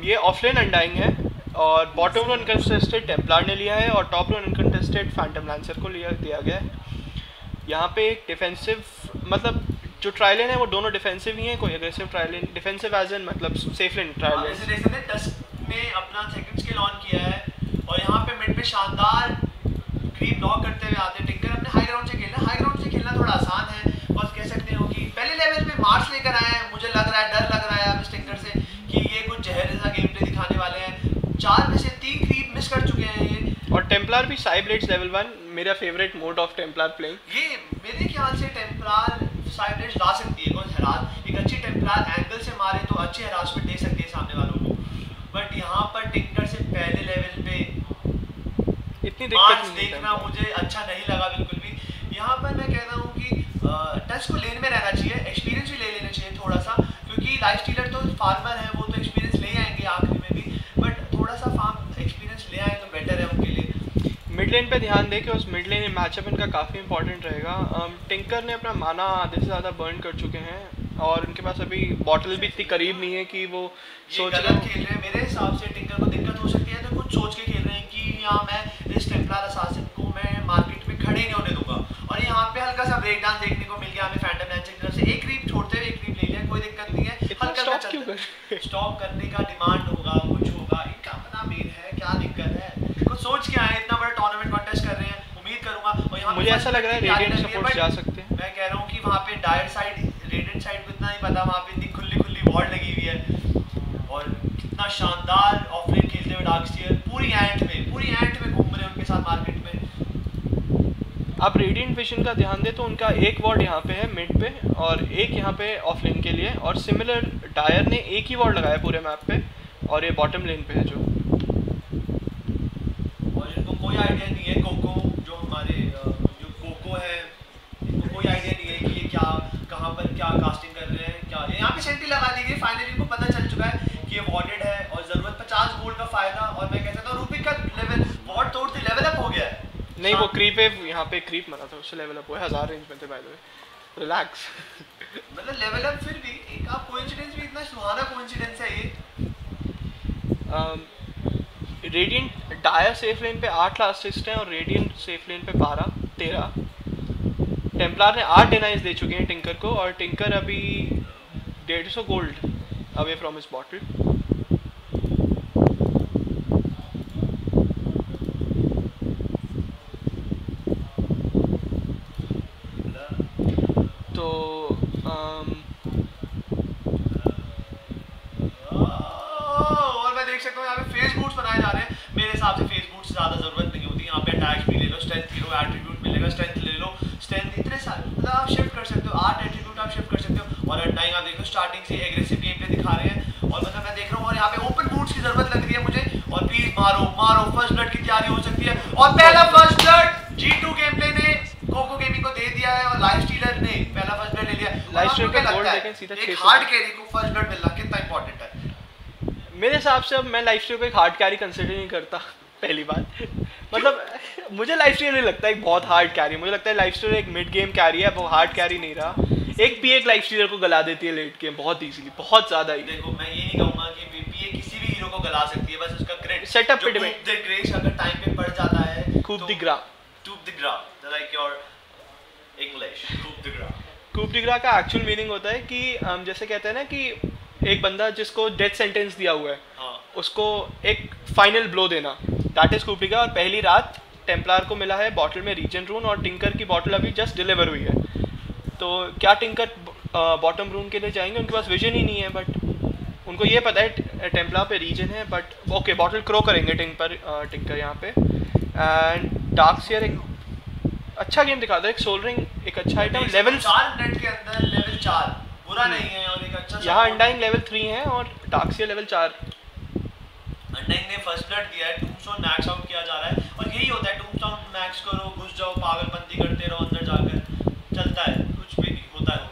ये ऑफलेन अनडाइंग है और बॉटम रो अनकंटेस्टेड टेम्पलार ने लिया है और top row uncontested Phantom lancer को दिया गया है। यहाँ पे एक डिफेंसिव, मतलब जो ट्रायलेन है वो दोनों डिफेंसिव ही हैं, कोई अग्रेसिव ट्रायलेन, डिफेंसिव एज इन मतलब सेफ लेन ट्रायलेन। जैसे देख सकते हैं डस्क ने अपना सेकंड स्किल ऑन किया है और यहाँ पे मिड पे शानदार क्रीप ब्लॉक करते हुए आते हैं। टिंकर अपने हाई ग्राउंड से खेलना, हाई ग्राउंड से खेलना थोड़ा आसान है और कह सकते हो कि पहले लेवल पे मार्स लेकर आए हैं। मुझे लग रहा है, डर लग रहा है अब इस टिंकर से कि ये कुछ जहर जैसा गेम प्ले दिखाने वाले हैं। 4 में से 3 क्रीप मिस कर चुके हैं ये। और टेम्पलार भी साइब्लेड्स लेवल 1 मेरा फेवरेट मोड ऑफ टेम्पलार प्लेइंग। ये मेरे ख्याल से टेम्पलार साइब्लेड्स ला सकती है कौन हरास, एक अच्छी टेम्पलार एंगल से मारे तो अच्छी हरासमेंट दे सकती है सामने वालों को। बट यहाँ पर टिंकर से पहले लेवल पे इतनी दिक्कत नहीं देखना मुझे अच्छा नहीं लगा बिल्कुल भी। यहाँ पर मैं कहता हूँ कि टच को लेन में रहना चाहिए, एक्सपीरियंस भी ले लेना चाहिए थोड़ा सा, क्योंकि लाइफ स्टीलर तो फार्मर है, वो तो एक्सपीरियंस ले आएंगे आखिरी में भी, बट थोड़ा सा फार्म एक्सपीरियंस ले आए तो बेटर है उनके लिए। मिड लेन पे ध्यान दें कि उस मिड लेन मैचअप इनका काफ़ी इंपॉर्टेंट रहेगा। टिंकर ने अपना माना आधे से ज़्यादा बर्न कर चुके हैं और उनके पास अभी बॉटल भी इतनी करीब नहीं है कि वो सोच गलत खेल रहे हैं। मेरे हिसाब से टिंकर को दिक्कत हो सकती है तो कुछ सोच के खेल रहे हैं कि यहाँ मैं इस टेम्पलार असासिन को मैं मार्केट में खड़े नहीं होने दूंगा। और यहाँ पे हल्का सा ब्रेक डांस देखने को मिल गया हमें फैंटम लैंसर की तरफ से। एक क्रीप छोड़ते हुए एक क्रीप ले लिया, कोई दिक्कत नहीं है। हल्का स्टॉप करने का डिमांड होगा, कुछ होगा, इनका अपना मेन है, क्या दिक्कत है, कुछ सोच के आए। इतना बड़ा टूर्नामेंट कॉन्टेस्ट कर रहे हैं, उम्मीद करूंगा। और यहाँ मुझे ऐसा लग रहा है रेडिएंट सपोर्ट जा सकते हैं। मैं कह रहा हूँ कि वहाँ पे डायर साइड, रेडिएंट साइड को इतना नहीं पता, वहाँ पे इतनी खुली वॉर्ड लगी हुई है और कितना शानदार ऑफलेन खेलते हुए डार्कस्टीयर पूरी एंड में घूम रहे हैं उनके साथ मार्केट में। आप रेडिएंट विजन का ध्यान दें तो उनका एक वॉर्ड यहाँ पे है मिड पे और एक यहाँ पे ऑफलेन के लिए, और सिमिलर डायर ने एक ही वॉर्ड लगाया पूरे मैप पे और ये बॉटम लेन पे है जो। और इनको कोई आइडिया नहीं है, कोको जो हमारे जो कोको है, इनको कोई आइडिया नहीं है कि ये क्या कहाँ पर क्या कास्टिंग कर रहे हैं, क्या यहाँ पे सेंटी लगा दी गई। फाइनली इनको पता चल चुका है कि ये वॉर्डेड है और जरूरत 50 गोल्ड का फायदा। और मैं कहता हूँ रूपिक का लेवल वॉर्ड तोड़ते लेवल अप हो गया है। नहीं वो क्रीप है, यहाँ पे क्रीप मरा था उससे लेवल अप हुआ है, 1000 रेंज में थे बाय द वे। रिलैक्स। मतलब लेवल अप फिर भी एक आप कोइंसिडेंस भी इतना सुहाना कोइंसिडेंस है ये। रेडिएंट डायर सेफ लेन पे 8 असिस्ट हैं और रेडिएंट सेफ लेन पे 13। टेम्पलार ने 8 डिनाइज दे चुके हैं टिंकर को और टिंकर अभी 150 gold away from his bottle. तो और मैं देख सकता हूँ यहाँ पे फेस बूट्स बनाए जा रहे हैं। मेरे हिसाब से फेस बूट्स ज़्यादा ज़रूरत नहीं होती। यहाँ पे अटैक भी ले लो, स्ट्रेंथ भी लो, एट्रीब्यूट मिलेगा, स्ट्रेंथ ले लो, स्ट्रेंथ इतने सारे मतलब आप शिफ्ट कर सकते हो, 8 एट्रीब्यूट आप शिफ्ट कर सकते हो। और अटैक आप देखो स्टार्टिंग से एग्रेसिव गेम प्ले दिखा रहे हैं और मतलब मैं देख रहा हूँ। और यहाँ पे ओपन बूट्स की जरूरत लग रही है मुझे। और प्लीज मारो फर्स्ट ब्लड की तैयारी हो सकती है। और पहला first blood G2 game play ने कोको गेमिंग को दे दिया है और लाइफ स्टीलर ने पहला फर्स्ट ब्लड ले लिया। लाइफ स्टीलर का गोल्ड देखें सीधा 600। एक हार्ड कैरी को फर्स्ट ब्लड मिलना कितना इंपॉर्टेंट है। मेरे हिसाब से अब मैं लाइफ स्टीलर को एक हार्ड कैरी कंसीडर नहीं करता। पहली बात मतलब मुझे लाइफ स्टीलर नहीं लगता एक बहुत हार्ड कैरी। मुझे लगता है लाइफ स्टीलर एक मिड गेम कैरी है, वो हार्ड कैरी नहीं रहा। एक पीए लाइफ स्टीलर को गला देती है लेट गेम बहुत इजीली, बहुत ज्यादा ही। देखो मैं ये नहीं कहूंगा कि पीए किसी भी हीरो को गला सकती है, बस उसका क्रेडिट सेटअप पे डिपेंड। द ग्रेस अगर टाइम पे पड़ जाता है खूब de gra to the Gras, like your English, coup de grace. Coup de gra का एक्चुअल मीनिंग होता है कि जैसे कहते हैं ना कि एक बंदा जिसको डेथ सेंटेंस दिया हुआ है हाँ. उसको एक फाइनल ब्लो देना, दैट इज कूप डी ग्रा। और पहली रात टेम्पलार को मिला है बॉटल में रीजन रून, और टिंकर की बॉटल अभी जस्ट डिलीवर हुई है। तो क्या टिंकर बॉटम रून के लिए जाएंगे? उनके पास विजन ही नहीं है, बट उनको ये पता है टेम्पला पे रीजन है। बट ओके, बॉटल क्रो करेंगे टिंकर यहाँ पे। एंड डार्कसियर एक अच्छा गेम दिखाता है, एक सोल रिंग एक अच्छा आइटम, लेवल 4 मिनट के अंदर लेवल 4 बुरा नहीं है, और एक अच्छा यहाँ अनडाइंग लेवल 3 है और डार्कसियर लेवल 4। अनडाइंग ने फर्स्ट ब्लड दिया है, टूम्बस्टोन मैक्स आउट किया जा रहा है, और यही होता है टूम्बस्टोन मैक्स करो, घुस जाओ, पागलपंती करते रहो अंदर जाकर, चलता है, कुछ भी होता है।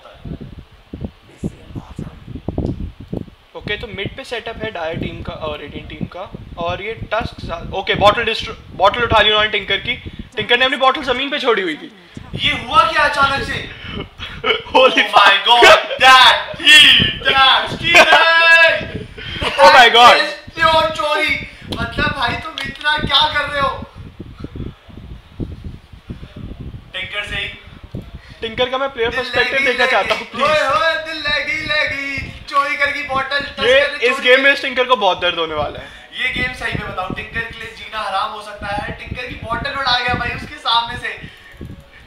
ओके, तो मिड पे सेटअप है डायर टीम का और रेडिएंट टीम का, और ये टस्क ओके बॉटल उठा ली उन्होंने टिंकर की। टिंकर ने अपनी बॉटल जमीन पे छोड़ी हुई थी। ये हुआ क्या अचानक से? Holy my god, that Oh my god, pure चोरी। मतलब भाई तुम इतना क्या कर रहे हो? टिंकर से ही टिंकर का मैं प्लेयर पर्सपेक्टिव देखना चाहता हूँ प्लीज। ओए दिल लगी चोरी करके बॉटल। ये इस गेम में टिंकर को बहुत दर्द होने वाला है। ये गेम सही में बताऊं, टिंकर के लिए जीना हराम हो सकता है। टिंकर की बॉटल उड़ा गया भाई उसके सामने से,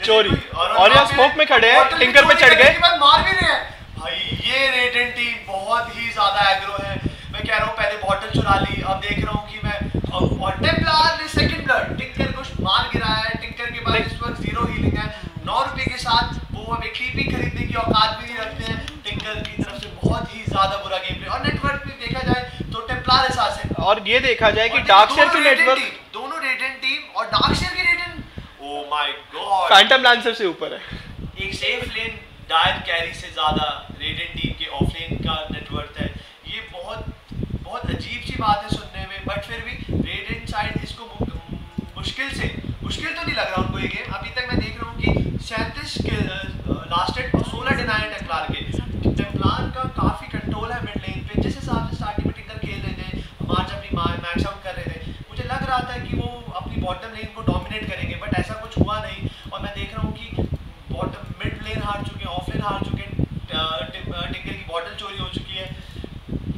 चोरी, और यहाँ स्मोक में खड़े हैं, टिंकर पे चढ़ गए, मार भी रहे हैं भाई। ये रेडेंट टीम बहुत ही ज्यादा एग्रो है। मैं कह रहा हूँ पहले बॉटल चुरा ली, अब देख रहा हूँ कि मैं, और टेम्पलार ने सेकंड ब्लड टिंकर को मार गिराया है। टिंकर के पास इस वक्त 0 हीलिंग है, 9 रुपए के साथ वो अब एक टीपी खरीदने की औकात भी नहीं रखते हैं। टिंकर की तरफ से बहुत ही ज्यादा बुरा गेम प्ले, और नेटवर्क पे देखा जाए तो टेम्पलार एहसास है, और ये देखा जाए कि डार्कसियर की नेटवर्क, दोनों रेडेंट टीम और डार्कसियर की radiant, oh my god, phantom lancer से ऊपर है। एक सेफ लेन डायर कैरी से ज्यादा रेडेंट टीम के ऑफ लेन का नेटवर्क है। ये बहुत अजीब सी बात है सुनने में, बट फिर भी रेडेंट साइड इसको मुश्किल तो नहीं लग रहा उनको ये गेम। अभी तक मैं देख रहा हूँ कि 37 लास्टेड और 16 डिनाइड टेम्पलार के। टेम्पलार का काफी कंट्रोल है मिड लेन पे, जिस हिसाब से स्टार्टिंग में टिंकर खेल रहे थे, मार्च अपनी मैक्स आउट कर रहे थे, मुझे लग रहा था कि वो अपनी बॉटम लेन को डोमिनेट करेंगे, बट ऐसा कुछ हुआ नहीं। और मैं देख रहा हूँ कि बॉटम मिड लेन हार चुके हैं, ऑफ लेन हार चुके हैं, टिंकर की बॉटल चोरी हो चुकी है।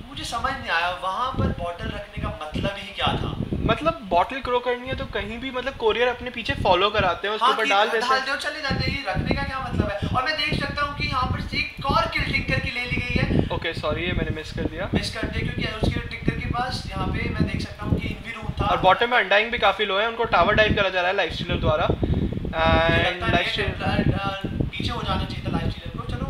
मुझे समझ नहीं आया वहां पर बॉटल रखने का मतलब ही क्या था। मतलब बॉटल क्रो करनी है तो कहीं भी, मतलब कोरियर अपने पीछे फॉलो कराते हैं, उसके ऊपर डाल देते हैं, चले जाते हैं। ये रखने का क्या मतलब है? और मैं देख सकता हूँ कि यहाँ पर एक और किल टिंकर की ले ली गई है। ओके सॉरी, ये मैंने मिस कर दिया क्योंकि उसके टिंकर के पास यहाँ पे मैं देख सकता हूँ कि इनवी रूम था, और बॉटम में अनडाइंग भी काफी लो है, उनको टावर डाइव करा जा रहा है लाइफ स्टीलर द्वारा। एंड लाइफ स्टीलर पीछे हो जाना चाहिए था लाइफ स्टीलर को। चलो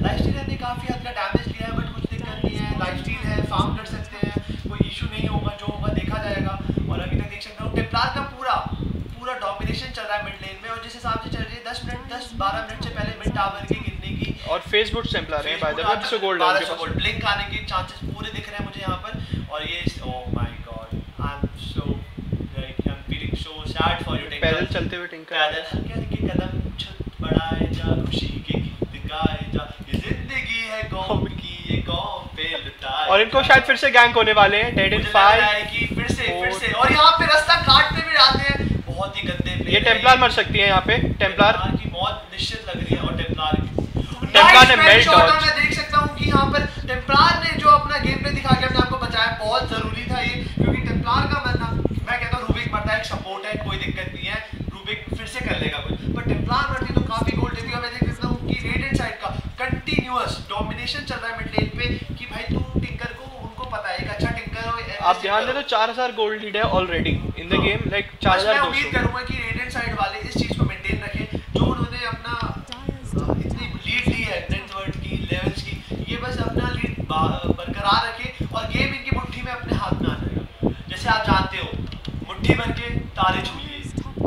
लाइफ स्टीलर ने काफी हद का डैमेज लिया है, बट कुछ दिक्कत नहीं है, लाइफ स्टील है, फार्म कर सकते हैं, कोई इशू नहीं होगा, जो होगा देखा जाएगा। और अभी तक देख सकता हूँ टेम्पलार का पूरा डोमिनेशन चल रहा है मिड लेन में, और जिस हिसाब से चल रही है 10-12 मिनट से पहले मिड टावर के गिरने की, और फेस बुट टेम्पलर है बाय द वे, 200 गोल्ड है उनके पास, ब्लिंक आने के चांसेस पूरे दिख रहे हैं मुझे यहाँ पर। और ये oh my God, I am so like I am feeling so sad for you tinker. पैदल चलते हुए टिंकर, पैदल हल्के कदम बढ़ाए जा, खुशी के गीत गाए जा, ये जिंदगी है कौम की, ये कौम पे लुटाए। और इनको शायद फिर से गैंग होने वाले हैं, डेड इन 5 कि फिर से और यहाँ पे रास्ता काटते भी आते हैं, बहुत ही गंदे प्ले। ये टेम्पलर मर सकती है यहाँ पे, टेम्पलर की मौत निश्चित लग रही है। और टेम्पलर ने मेल्ट डॉज, मैं देख सकता हूँ कि यहाँ पर टेम्पलर ने जो अपना गेम प्ले दिखा के अपने आप को बचाया, बहुत जरूरी था ये, क्योंकि टेम्पलर का मरना, मैं कहता हूँ रूबिक मरता है, एक सपोर्ट है, कोई दिक्कत नहीं है, रूबिक फिर से कर लेगा कुछ, पर टेम्पलर मरती तो काफी गोल्ड देती है। मैं देख सकता हूँ कि रेडिएंट साइड का कंटिन्यूअस डोमिनेशन चल रहा है मिड लेन पे, कि भाई तू टिंकर को, उनको पता है एक अच्छा टिंकर हो। आप ध्यान दे तो 4000 गोल्ड लीड है already in the game, like 4200। मैं उम्मीद करूंगा कि रेडिएंट साइड वाले इस चीज को मेंटेन रखें, जो उन्होंने अपना इतनी लीड ली है नेटवर्क की, लेवल्स की, ये बस अपना लीड बरकरार रखें, और गेम इनकी मुट्ठी में अपने हाथ में आ जाएगा। जैसे आप जानते हो, मुट्ठी भर के तारे छू लिए।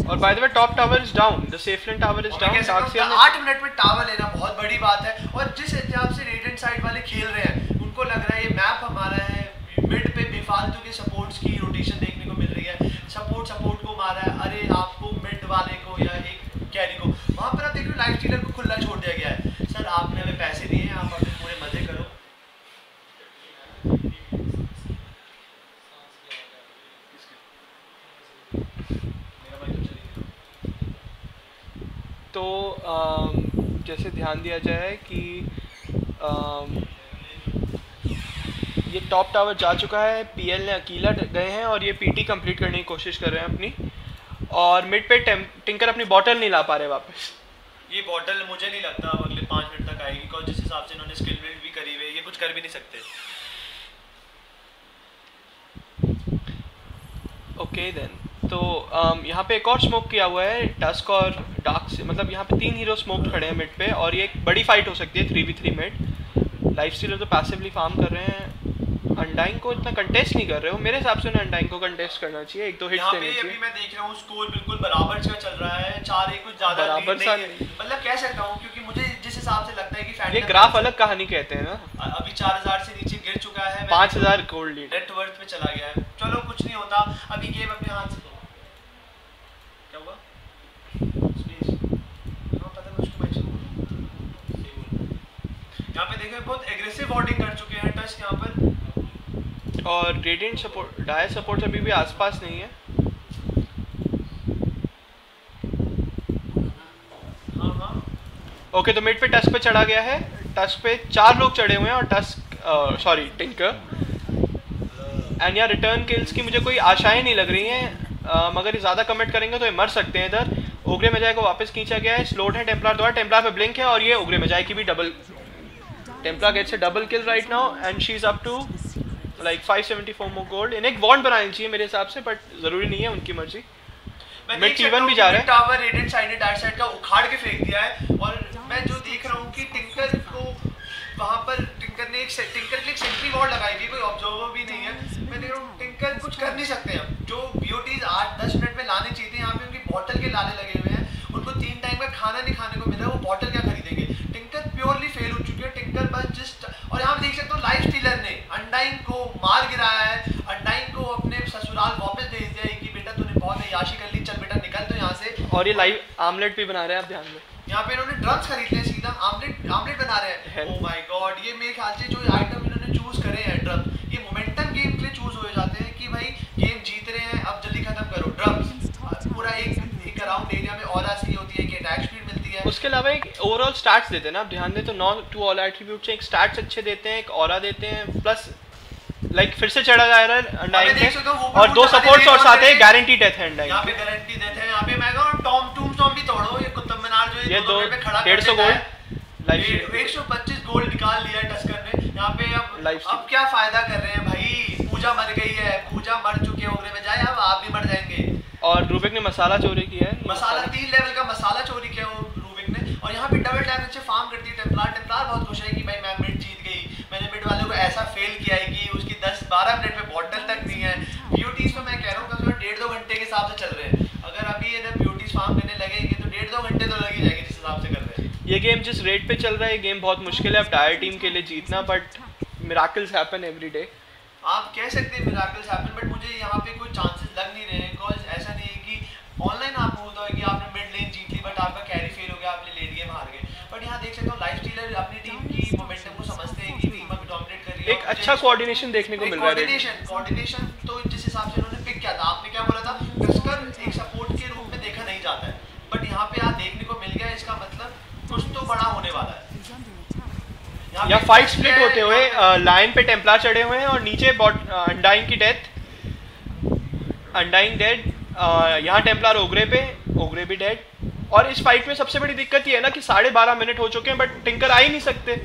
और by the way top tower is down, the safe lane tower is down. Dark seer ने 8 मिनट में टावर लेना बहुत बड़ी बात है, और जिस हिसाब से रेडिएंट साइड वाले खेल रहे हैं, उनको लग रहा है ये मैप हमारा है, मिड पे बेफालतू के सपोर्ट्स की रोटेशन देखने को मिल रही है, सपोर्ट को मारा है, अरे आपको मिड वाले को या एक कैरी को, वहां पर आप देख रहे हो लाइफ स्टीलर को खुला छोड़ दिया गया है। सर आपने हमें पैसे दिए हैं, आप अपने पूरे मजे करो। जैसे ध्यान दिया जाए कि ये टॉप टावर जा चुका है, पीएल ने अकेला गए हैं और ये पीटी कंप्लीट करने की कोशिश कर रहे हैं अपनी, और मिड पे टिंकर अपनी बॉटल नहीं ला पा रहे वापस। ये बॉटल मुझे नहीं लगता अब अगले 5 मिनट तक आएगी, बिकॉज जिस हिसाब से इन्होंने स्किल बिल्ड भी करी हुई है ये कुछ कर भी नहीं सकते। ओके देन, तो यहाँ पे एक और स्मोक किया हुआ है टस्क और डार्क से, मतलब यहाँ पे 3 हीरो स्मोक खड़े हैं मिड पे, और ये एक बड़ी फाइट हो सकती है 3v3 मिड। लाइफस्टीलर तो पैसिवली फार्म कर रहे हैं, अनडाइंग को इतना कंटेस्ट नहीं कर रहे हो, मेरे हिसाब से उन्हें अनडाइंग को कंटेस्ट करना चाहिए, 1-2 हिट्स देने चाहिए। अभी मैं देख रहा हूँ स्कोर बिल्कुल बराबर का चल रहा है, 4-1 कुछ ज्यादा बराबर सा नहीं, मतलब कह सकता हूँ, क्योंकि मुझे जिस हिसाब से लगता है कि फैंटम ये ग्राफ अलग कहानी कहते हैं ना, अभी 4000 से नीचे गिर चुका है, 5000 गोल्ड लीड नेट वर्थ पे चला गया है। चलो कुछ नहीं होता, अभी गेम अपने हाथ से लो। क्या हुआ? स्पेस हां पता नहीं उसको मैच यहाँ पे देखो बहुत एग्रेसिव बॉर्डिंग कर चुके हैं टच यहाँ पर, और रेडिएंट सपोर्ट, डायर सपोर्ट अभी भी आसपास नहीं है। हाँ ओके, तो मिड पे टस्क पे चढ़ा गया है, टस्क पे 4 लोग चढ़े हुए हैं और टस्क सॉरी टिंकर, एंड यहाँ रिटर्न किल्स की मुझे कोई आशाएं नहीं लग रही हैं, मगर ये ज़्यादा कमिट करेंगे तो ये मर सकते हैं। इधर ओग्रे मेजाई को वापस खींचा गया है, स्लोड है टेम्पलार द्वारा, टेम्पलार पे ब्लिंक है और ये ओग्रे मेजाई की भी double, templar gets a double kill right now and she is up to like 574 more gold. इन्हें एक वॉन्ड बनानी चाहिए मेरे हिसाब से, बट ज़रूरी नहीं है, उनकी मर्जी। मैं T1 भी जा रहा है, tower radiant side dark side का उखाड़ के फेंक दिया है, और मैं जो देख रहा हूँ कि टिंकर को वहाँ पर टिंकर के लिए एक सेंट्री वॉल लगाई हुई, कोई ऑब्जर्वर भी नहीं है। मैं देख रहा हूँ टिंकर कुछ कर नहीं सकते हैं, जो BOTs 8-10 मिनट में लाने चाहिए थे, यहाँ पे उनकी बॉटल के लाले लगे हुए हैं, उनको 3 टाइम का खाना नहीं खाने को मिल रहा है, वो बॉटल क्या खरीदेंगे। टिंकर प्योरली फेल हो चुकी है, टिंकर बस जस्ट, और यहाँ देख सकते हो लाइफ स्टीलर ने अनडाइंग को मार गिराया है, अनडाइंग को अपने ससुराल वापस भेज दिया है कि बेटा तूने बहुत याशी कर ली, चल बेटा निकल तो यहाँ से। और ये लाइव आमलेट भी बना रहे हैं, आप ध्यान दें, यहाँ पे इन्होंने ड्रम्स खरीद लिए, सीधा आमलेट बना रहे हैं। ओह माय गॉड, ये मेरे ख्याल से जो आइटम इन्होंने चूज करे हैं ड्रम, ये मोमेंटम गेम के लिए चूज हो जाते हैं कि भाई गेम जीत रहे हैं अब जल्दी खत्म करो। ड्रम्स पूरा एक अराउंड एरिया में ऑरा सी होती है कि अटैक स्पीड मिलती है, उसके अलावा एक ओवरऑल स्टैट्स देते हैं ना, आप ध्यान दें तो 2 ऑल एट्रीब्यूट से एक स्टैट्स अच्छे देते हैं, एक ऑरा देते हैं, प्लस लाइक फिर से चढ़ा जा रहा है अनडाइंग पे, और 2 सपोर्ट्स और साथ है गारंटी डेथ है अनडाइंग। यहाँ पे गारंटी डेथ है, यहाँ पे मैं कहूँ टॉम भी तोड़ो, ये कुतुब मीनार जो ये 150 गोल्ड लाइफ 125 गोल्ड निकाल लिया है टस्कर ने। यहाँ पे अब क्या फायदा कर रहे हैं भाई, पूजा मर गई है, पूजा मर चुके हैं ओग्रे मेजाई, अब आप भी मर जाएंगे। और रूबिक ने मसाला चोरी किया है, मसाला 3 लेवल का मसाला चोरी किया वो रूबिक ने, और यहाँ पे डबल डैमेज से फार्म करती है टेम्पलार बहुत खुश है कि भाई मैं मिड जीत गई, मैंने मिड वाले को ऐसा फेल किया है कि उसकी 10-12 मिनट में बॉटल तक नहीं है। BOTs तो मैं कह रहा हूँ कम से कम 1.5-2 घंटे के हिसाब से चल रहे हैं, अगर अभी इधर BOTs फार्म करने लगेंगे तो 1.5-2 घंटे तो लग ही जाएंगे जिस हिसाब से कर रहे हैं। ये गेम जिस रेट पे चल रहा है, ये गेम बहुत मुश्किल है अब टायर टीम के लिए जीतना, but miracles happen every day. आप कह सकते हैं मिराकल्स हैपन, बट मुझे यहाँ पे कोई चांसेस लग नहीं रहे हैं, बिकॉज ऐसा नहीं है कि ऑनलाइन आपको होता है कि आपने मिड लेन जीत ली बट आपका कैरी फेल हो गया, आपने लेट गेम हार गए, बट यहाँ देख सकते हो लाइफ स्टीलर अपनी टीम की मोमेंटम को समझते हैं कि टीम अभी डोमिनेट कर रही है, एक अच्छा कोऑर्डिनेशन देखने को मिल रहा है। कोऑर्डिनेशन तो जिस हिसाब से उन्होंने पिक किया था, आपने क्या बोला था टस्कर एक सपोर्ट के रूप में देखा नहीं जाता है, बट यहाँ पे आप देखने को मिल गया, इसका मतलब कुछ तो बड़ा होने वाला है। या फाइट स्प्लिट होते हुए लाइन पे टेम्पलार चढ़े हुए हैं और नीचे अनडाइंग की डेथ, अनडाइंग डेड, यहाँ टेम्पलार ओग्रे भी डेड, और इस फाइट में सबसे बड़ी दिक्कत ये है ना कि 12.5 मिनट हो चुके हैं बट टिंकर आ ही नहीं सकते।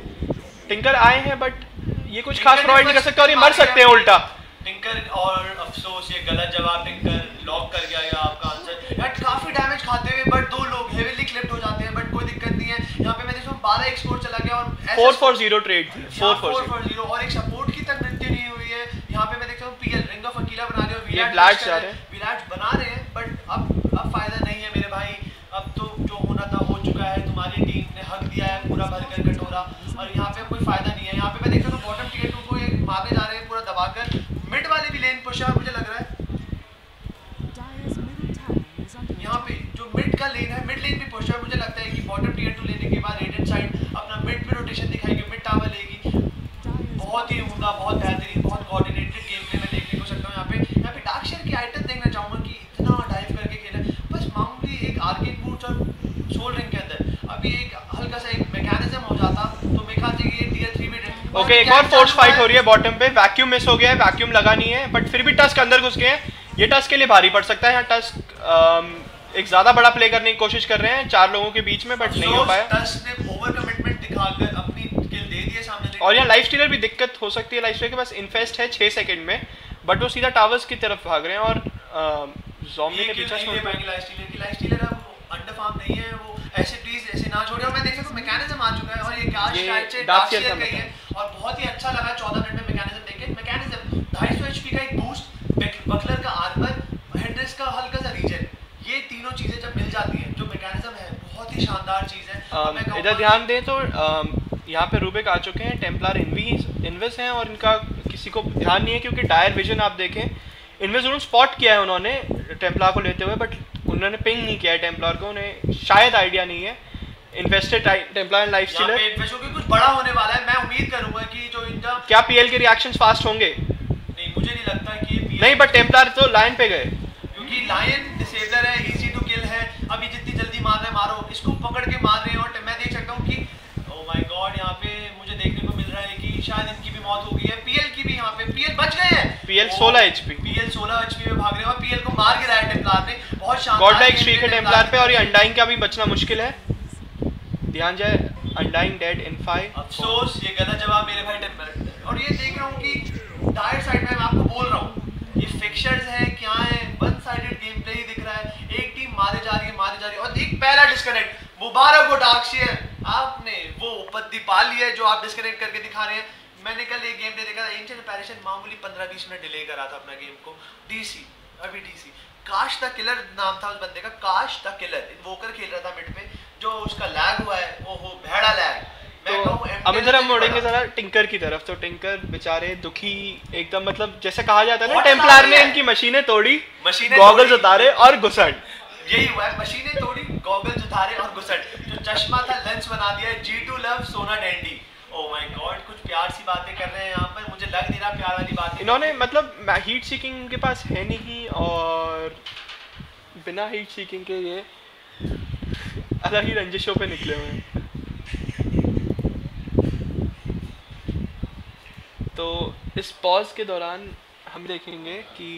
टिंकर आए हैं बट ये कुछ खास प्रोवाइड नहीं कर सकते और ये मर सकते हैं उल्टा। टिंकर और अफसोस, ये गलत जवाब, टिंकर लॉक कर गया आपका आंसर। यार काफी डैमेज खाते हुए बट 2 लोग हेवीली क्लिप्ड हो जाते हैं, बट कोई दिक्कत नहीं है। यहाँ पे मैं देखो 12 एक स्कोर चला गया और 4-4-0 ट्रेड, 4-4-0 और एक सपोर्ट की तक मृत्यु नहीं हुई है। यहाँ पे मैं देखता हूँ PL रिंग ऑफ अकीला बना रहे हो, विराट बना रहे हैं, बट अब फायदा नहीं है मेरे भाई। अब तो जो होना था हो चुका है, तुम्हारी टीम ने हक दिया है पूरा भरकर कटोरा, और यहाँ पे कोई फायदा नहीं है। यहाँ पे मैं देखता हूँ बॉटम टियर 2 को एक मारने जा रहे हैं पूरा दबाकर, मिड वाले भी लेन पुश है मुझे लग रहा है। यहाँ पे जो मिड का लेन है, मिड लेन भी पुश है, मुझे लगता है कि बॉटम टियर 2 लेने के बाद रेडिएंट साइड अपना मिड पे रोटेशन दिखाएगी, मिड टावर लेगी। बहुत ही उम्दा, बहुत बेहतरीन, बहुत कोऑर्डिनेटेड गेम प्ले मैं देखने को सकता हूँ। यहाँ पे डार्कशेयर की आइटम देखना चाहूँगा कि इतना डाइव करके खेला, बस मामूली एक आर्केड बूट्स और सोल रिंग के अंदर अभी एक हल्का सा एक ओके, एक और फोर्स फाइट हो रही है बॉटम पे, वैक्यूम मिस हो गया है, वैक्यूम लगा नहीं है, बट फिर भी टस्क अंदर घुस गए हैं। ये टस्क के लिए भारी पड़ सकता है। यहाँ टस्क एक ज्यादा बड़ा प्ले करने की कोशिश कर रहे हैं 4 लोगों के बीच में, बट नहीं हो पाया। टस्क ने ओवर कमिटमेंट दिखाकर अपनी किल दे दी है सामने। और यहाँ लाइफ स्टीलर भी दिक्कत हो सकती है। लाइफ स्टीलर के पास इन्फेस्ट है 6 सेकंड में, बट वो सीधा टावर्स की तरफ भाग रहे हैं और ज़ॉम्बी ने पीछा छोड़ दिया। लाइफ स्टीलर अब अंडर फार्म नहीं है, वो ऐसे प्लीज ऐसे ना छोड़े। और मैं देख सकता हूं मैकेनिज्म आ चुका है और ये काश शायद से डार्कसियर का ही है और बहुत ही अच्छा लगा 14 मिनट में मैकेनिज्म देखे। मैकेनिज्म 250 एचपी का एक बूस्ट, बकलर का आर्मर, हेडरेस का हल्का सा रीजन, ये तीनों चीजें जब मिल जाती हैं, जो मैकेनिज्म है बहुत ही शानदार चीज है। इधर ध्यान दें तो यहाँ पे रूबिक आ चुके हैं, टेम्पलर इन्विस हैं और इनका किसी को ध्यान नहीं है क्योंकि डायर विजन आप देखें, इन्विस जरूर स्पॉट किया है उन्होंने टेम्पलर को लेते हुए, बट उन्होंने पिंग नहीं किया है टेम्पलर को, उन्हें शायद आइडिया नहीं है। Invested Templar and life stealer कुछ बड़ा होने वाला है। मैं उम्मीद करूंगा कि जो इनका क्या पीएल के रिएक्शंस फास्ट होंगे। नहीं, मुझे नहीं लगता कि ये नहीं, बट टेम्पलर तो लाइन पे गए क्योंकि लायन डिसेबलर है, इजी टू किल है। अभी जितनी जल्दी मार रहे हैं मारो, इसको पकड़ के मार रहे हैं। और मैं देख सकता हूं कि ओह माय गॉड, यहाँ पे मुझे देखने को मिल रहा है कि शायद इनकी भी मौत हो गई है। पीएल की भी, यहाँ पे पीएल बच गए हैं। पीएल 16 एचपी, पीएल 16 एचपी में भाग रहे हैं और पीएल को मार गिराया टेम्पलर ने। बहुत शानदार गॉड लाइक स्ट्रीक है टेम्पलर पे और ये अनडाइंग का भी बचना मुश्किल है। ध्यान जाए, अनडाइंग डेड इन 5। अफसोस, ये गलत जवाब मेरे भाई टेम्पलर। और ये देख रहा हूँ कि डायर साइड में मैं आपको बोल रहा हूँ ये फिक्सचर्स हैं क्या है, वन साइडेड गेम प्ले ही दिख रहा है। एक टीम मारे जा रही है और एक पहला डिस्कनेक्ट। मुबारक हो डार्कसियर, आपने वो उपलब्धि पा ली है जो आप डिस्कनेक्ट करके दिखा रहे हैं। मैंने कल एक गेम प्ले देखा था, एंशिएंट अपैरेशन मामूली 15-20 मिनट डिले करा था अपना गेम को। डीसी, अभी डीसी काश द किलर नाम था उस बंदे का, काश द किलर इन्वोकर खेल रहा था मिड पे, जो उसका लैग हुआ है, ओहो भेड़ा लैग। तो अब इधर हम मुड़ेंगे जरा टिंकर की तरफ। तो टिंकर बेचारे दुखी एकदम, मतलब जैसे कहा जाता है ना, टेम्पलर ने इनकी मशीनें तोड़ी, गॉगल्स उतारे और घुसट। यही हुआ है, मशीनें तोड़ी, गॉगल्स उतारे और घुसट। जो चश्मा था लेंस बना दिया है। G2 लव सोना डैंडी। ओह माय गॉड, कुछ प्यार सी बातें कर रहे हैं यहाँ पर, मुझे लग नहीं रहा प्यार वाली बात। इन्होंने मतलब हीट सीकिंग उनके पास है नहीं और बिना हीट सीकिंग के ये अलग ही रंजिशों पे निकले हुए हैं। तो इस पॉज के दौरान हम देखेंगे कि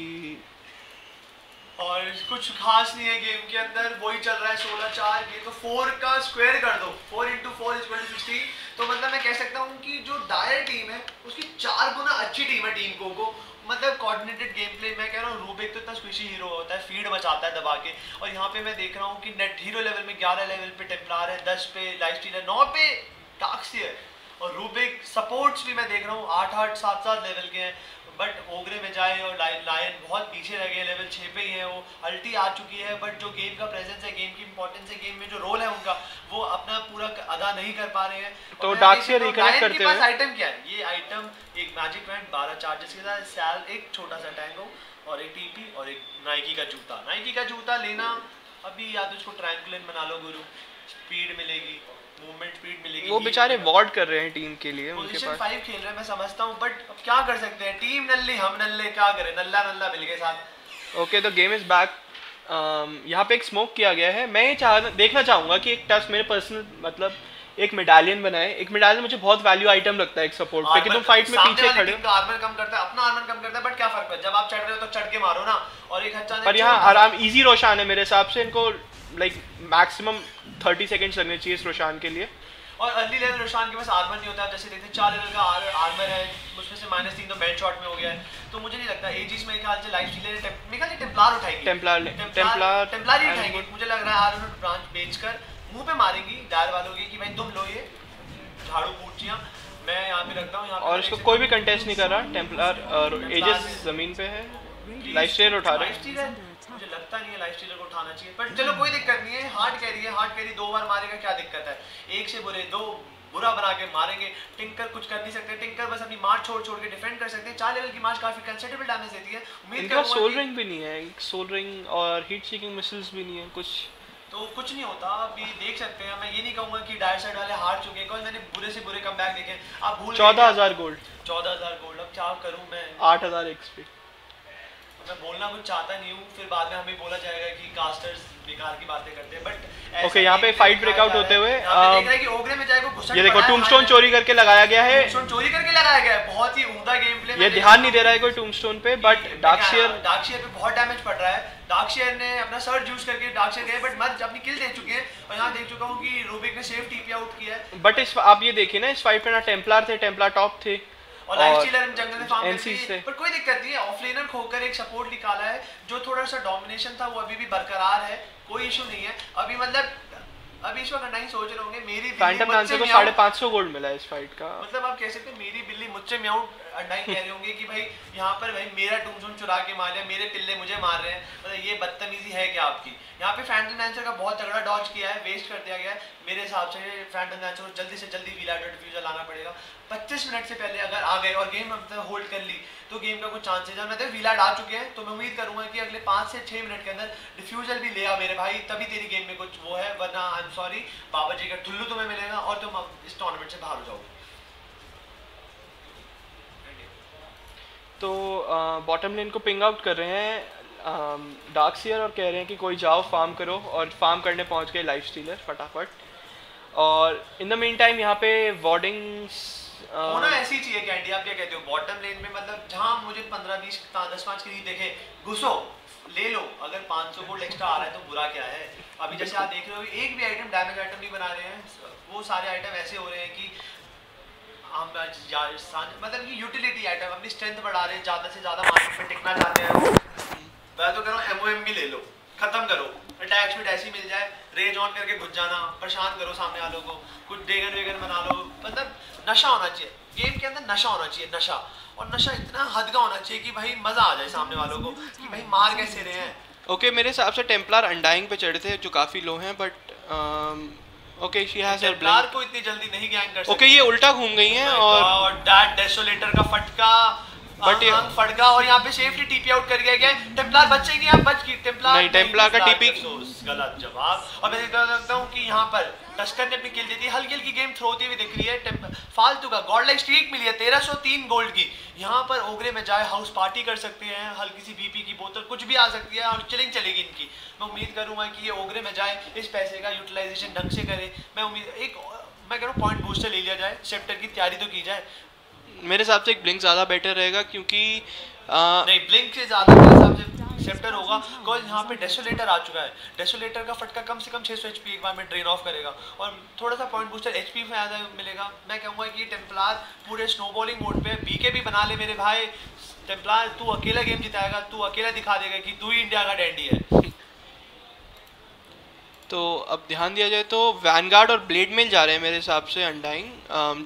और कुछ खास नहीं है गेम के अंदर, वही चल रहा है 16-4। ये तो 4 का स्क्वायर कर दो, 4 × 4 = 16। तो मतलब मैं कह सकता हूँ कि जो डायर टीम है उसकी 4 गुना अच्छी टीम है टीम को मतलब कोऑर्डिनेटेड गेम प्ले। मैं कह रहा हूँ रूबिक तो इतना स्क्विशी हीरो होता है, फीड मचाता है दबा के। और यहाँ पे मैं देख रहा हूँ कि नेट हीरो लेवल में 11 लेवल पे टेम्पलर है, 10 पे लाइफ स्टीलर, 9 पे डार्कसियर और रूबिक। सपोर्ट्स भी मैं देख रहा हूँ 8-8, 7-7 लेवल के हैं। बट ओगरे में जाए और लायन बहुत पीछे रह गए, लेवल 6 पे ही है वो। अल्टी आ चुकी है, बट जो गेम का प्रेजेंस है, गेम की इंपॉर्टेंस है, गेम में जो रोल है उनका, वो अपना पूरा अदा नहीं कर पा रहे हैं। तो डार्कसियर रिकनेक्ट करते हैं। आइटम क्या है? ये आइटम एक मैजिक बैंड, 12 चार्जेस के साथ, सैल, एक छोटा सा टैंगो और एक टीपी और एक नाइकी का जूता। नाइकी का जूता लेना अभी, या तो उसको ट्रैंकुलिन बना लो गुरु, स्पीड मिलेगी, मूवमेंट स्पीड मिलेगी। वो बेचारे वॉर्ड कर रहे हैं टीम के लिए, उनके पास 5 खेल रहे हैं, मैं समझता हूं, बट अब क्या कर सकते हैं, टीम नल्ली हम नल्ले, क्या करें, नल्ला मिल गए साथ। ओके, तो गेम इज बैक। यहाँ पे एक स्मोक किया गया है। मैं ये देखना चाहूंगा कि एक टस्क मेरे पर्सनल मतलब एक मेडालियन बनाए। एक मेडालियन मुझे बहुत वैल्यू आइटम लगता है एक सपोर्ट पे, कि तुम फाइट में पीछे खड़े हो। आर्मर कम करता है, अपना आर्मर कम करता है, बट क्या फर्क है, जब आप चढ़ रहे हो तो चढ़ के मारो ना। और एक अच्छा पर यहाँ आराम इजी रोशान है मेरे हिसाब से, इनको लाइक मैक्सिमम 30 सेकंड्स लगने चाहिए इस रोशान के लिए। और अर्ली लेवल रोशान के पास आर्मर नहीं होता। आप जैसे देखते हैं 4 लेवल का आर्मर है, उसमें से -3 तो बेड शॉट में हो गया है। तो मुझे नहीं लगता एजिस में ख्याल से लाइफ स्टीलर, मेरे ख्याल से टेम्पलर उठाएगी, टेम्पलर ही उठाएगी। मुझे लग रहा है आर्मर ब्रांच बेचकर मुंह पे मारेंगी डायर वालों की कि भाई तुम लो ये झाड़ू पूछियां, मैं यहाँ पे रखता हूँ। और इसको कोई भी कंटेस्ट नहीं कर रहा, टेम्पलर और एजिस जमीन पे है, लाइफ स्टीलर उठा रहे हैं। मुझे लगता नहीं है लाइफ स्टीलर को उठाना चाहिए, पर चलो कोई दिक्कत नहीं है। हार्ड कैरी 2 बार मारेगा, क्या दिक्कत है, एक से बुरे 2 बुरा बना के मारेंगे। टिंकर कुछ कर नहीं सकते, टिंकर बस अपनी मार्च छोड़ के डिफेंड कर सकते हैं। 4 लेवल की मार्च काफी कंसिडरेबल डैमेज देती है। उम्मीद करूंगा सोल रिंग भी नहीं है, सोल रिंग और हीट सीकिंग मिसाइल्स भी नहीं है, कुछ नहीं होता। अभी देख सकते हैं, मैं ये नहीं कहूंगा कि डायर साइड वाले हार चुके हैं, मैंने बुरे से बुरे कमबैक देखे। आप भूल 14,000 गोल्ड, 14,000 गोल्ड, अब क्या करूं मैं, 8,000 एक्सपी। मैं बोलना कुछ चाहता नहीं हूँ, फिर बाद में हमें बोला जाएगा कि कास्टर्स बेकार की बातें करते हैं, बट ओके यहाँ पे फाइट ब्रेकआउट होते हुए देख रहा है कि ओगरे में जाएगा घुसट ये देखो पड़ा है, टूमस्टोन चोरी करके लगाया गया है, टूमस्टोन चोरी करके लगाया गया है, बहुत ही उम्दा गेम प्ले। ये ध्यान नहीं दे रहा है कोई टूमस्टोन पे, बट डार्कशीयर पे बहुत डैमेज पड़ रहा है। डार्कशीयर ने अपना सर्च यूज करके डार्कशीयर गए, बट मत अपनी किल दे चुके हैं, और यहाँ देख चुका हूँ कि रूबिक ने सेफ टीपी आउट किया है। बट इस आप ये देखिए ना, इस फाइट में ना टेम्पलर थे, टेम्पलर टॉप थे और लाइफ स्टीलर जंगल में फार्म एनसी से, पर कोई दिक्कत नहीं है। ऑफलेनर खोकर एक सपोर्ट निकाला है, जो थोड़ा सा डोमिनेशन था वो अभी भी बरकरार है, कोई इशू नहीं है अभी। मतलब अभी इस वक्त नहीं सोच रहे होंगे मेरी फैंटम डांसर को 550 गोल्ड मिला है इस फाइट का। मतलब आप कह सकते हैं मेरी बिल्ली मुझसे म्याऊ अंडाई कह रहे होंगे कि भाई यहाँ पर भाई मेरा टूमस्टोन चुरा के मार लिया, मेरे पिल्ले मुझे मार रहे हैं, मतलब ये बदतमीजी है क्या आपकी। यहाँ पे फैंटम डांसर का बहुत तगड़ा डॉज किया है, वेस्ट कर दिया गया है। मेरे हिसाब से फैंटम डांसर को जल्दी से जल्दी विलाडो डिफ्यूजर लाना पड़ेगा। 25 मिनट से पहले अगर आ गए और गेम मतलब होल्ड कर ली तो गेम का कुछ चांसेस है। मतलब विलाड आ चुके हैं तो मैं उम्मीद करूंगा कि अगले 5 से 6 मिनट के अंदर डिफ्यूजल भी ले आ मेरे भाई, तभी तेरी गेम में कुछ वो है, वरना आई एम सॉरी बाबा जी का ठुल्लू तुम्हें मिलेगा और तुम इस टूर्नामेंट से बाहर हो जाओगे। तो बॉटम लेन को पिंग आउट कर रहे हैं डार्कसीयर और कह रहे हैं कि कोई जाओ फार्म करो, और फार्म करने पहुंच गए लाइफ स्टीलर फटाफट। और इन द मीन टाइम यहाँ पे वार्डिंग्स होना ऐसी चाहिए कैंडी। आप क्या कहते हो बॉटम लेन में, मतलब जहां मुझे 15-20 10-5 की देखे घुसो ले लो, अगर 500 गोल्ड एक्स्ट्रा आ रहा है तो बुरा क्या है। अभी जैसे आप देख रहे हो एक भी आइटम डैमेज आइटम नहीं बना रहे हैं, वो सारे आइटम ऐसे हो रहे हैं कि हम मतलब कि यूटिलिटी आइटम अपनी स्ट्रेंथ बढ़ा रहे हैं, ज़्यादा से ज़्यादा मार्केट में टिकना चाहते हैं। मैं तो कह रहा हूँ MOM भी ले लो, खत्म करो, अटैक स्पीड ऐसी मिल जाए, रेज ऑन करके घुस जाना, परेशान करो सामने वालों को, कुछ डेगन वेगन बना लो। मतलब नशा होना चाहिए गेम के अंदर, नशा होना चाहिए, नशा, और नशा इतना हद का होना चाहिए कि भाई मजा आ जाए सामने वालों को कि भाई मार कैसे रहे हैं। ओके मेरे हिसाब से टेम्पलर अनडाइंग पे चढ़े थे जो काफी लो हैं, but okay she has her Templar को इतनी जल्दी नहीं गैंग कर सकती। ओके ये उल्टा घूम गई हैं और डैट डेसोलेटर का फटका बट फटका, और यहाँ पे सेफली टीपी आउट कर गया। टेम्पलर बच ही नहीं, आप बच गई टेम्पलर नहीं, टेम्पलर का टीपी गलत जवाब। और मैं देख सकता हूँ कि यहाँ पर टस्कर ने अपनी किल दी थी, हल्की हल्की गेम थ्रो होती हुई दिख रही है, फालतू का गॉड लाइक स्ट्रीक मिली है 1303 गोल्ड की। यहाँ पर ओगरे में जाए हाउस पार्टी कर सकते हैं, हल्की सी बीपी की बोतल कुछ भी आ सकती है और चिलिंग चलेगी इनकी। मैं उम्मीद करूंगा कि ये ओगरे में जाए, इस पैसे का यूटिलाइजेशन ढंग से करे। मैं कह रहा हूँ पॉइंट बूस्टर ले लिया जाए, सेप्टर की तैयारी तो की जाए। मेरे हिसाब से एक ब्लिंक ज़्यादा बेटर रहेगा, क्योंकि नहीं ब्लिंक से ज़्यादा मेरे हिसाब से सेप्टर होगा, बिकॉज यहाँ पे डेसोलेटर आ चुका है। डेसोलेटर का फटका कम से कम 600 HP एक बार में ड्रेन ऑफ करेगा, और थोड़ा सा पॉइंट बूस्टर HP में ज़्यादा मिलेगा। मैं कहूँगा कि टेम्पलर पूरे स्नोबॉलिंग मोड पे BK भी बना ले मेरे भाई। टेम्पलर तू अकेला गेम जिताएगा, तू अकेला दिखा देगा कि तू ही इंडिया का डैंडी है। तो अब ध्यान दिया जाए तो वैनगार्ड और ब्लेड मिल जा रहे हैं मेरे हिसाब से अनडाइंग,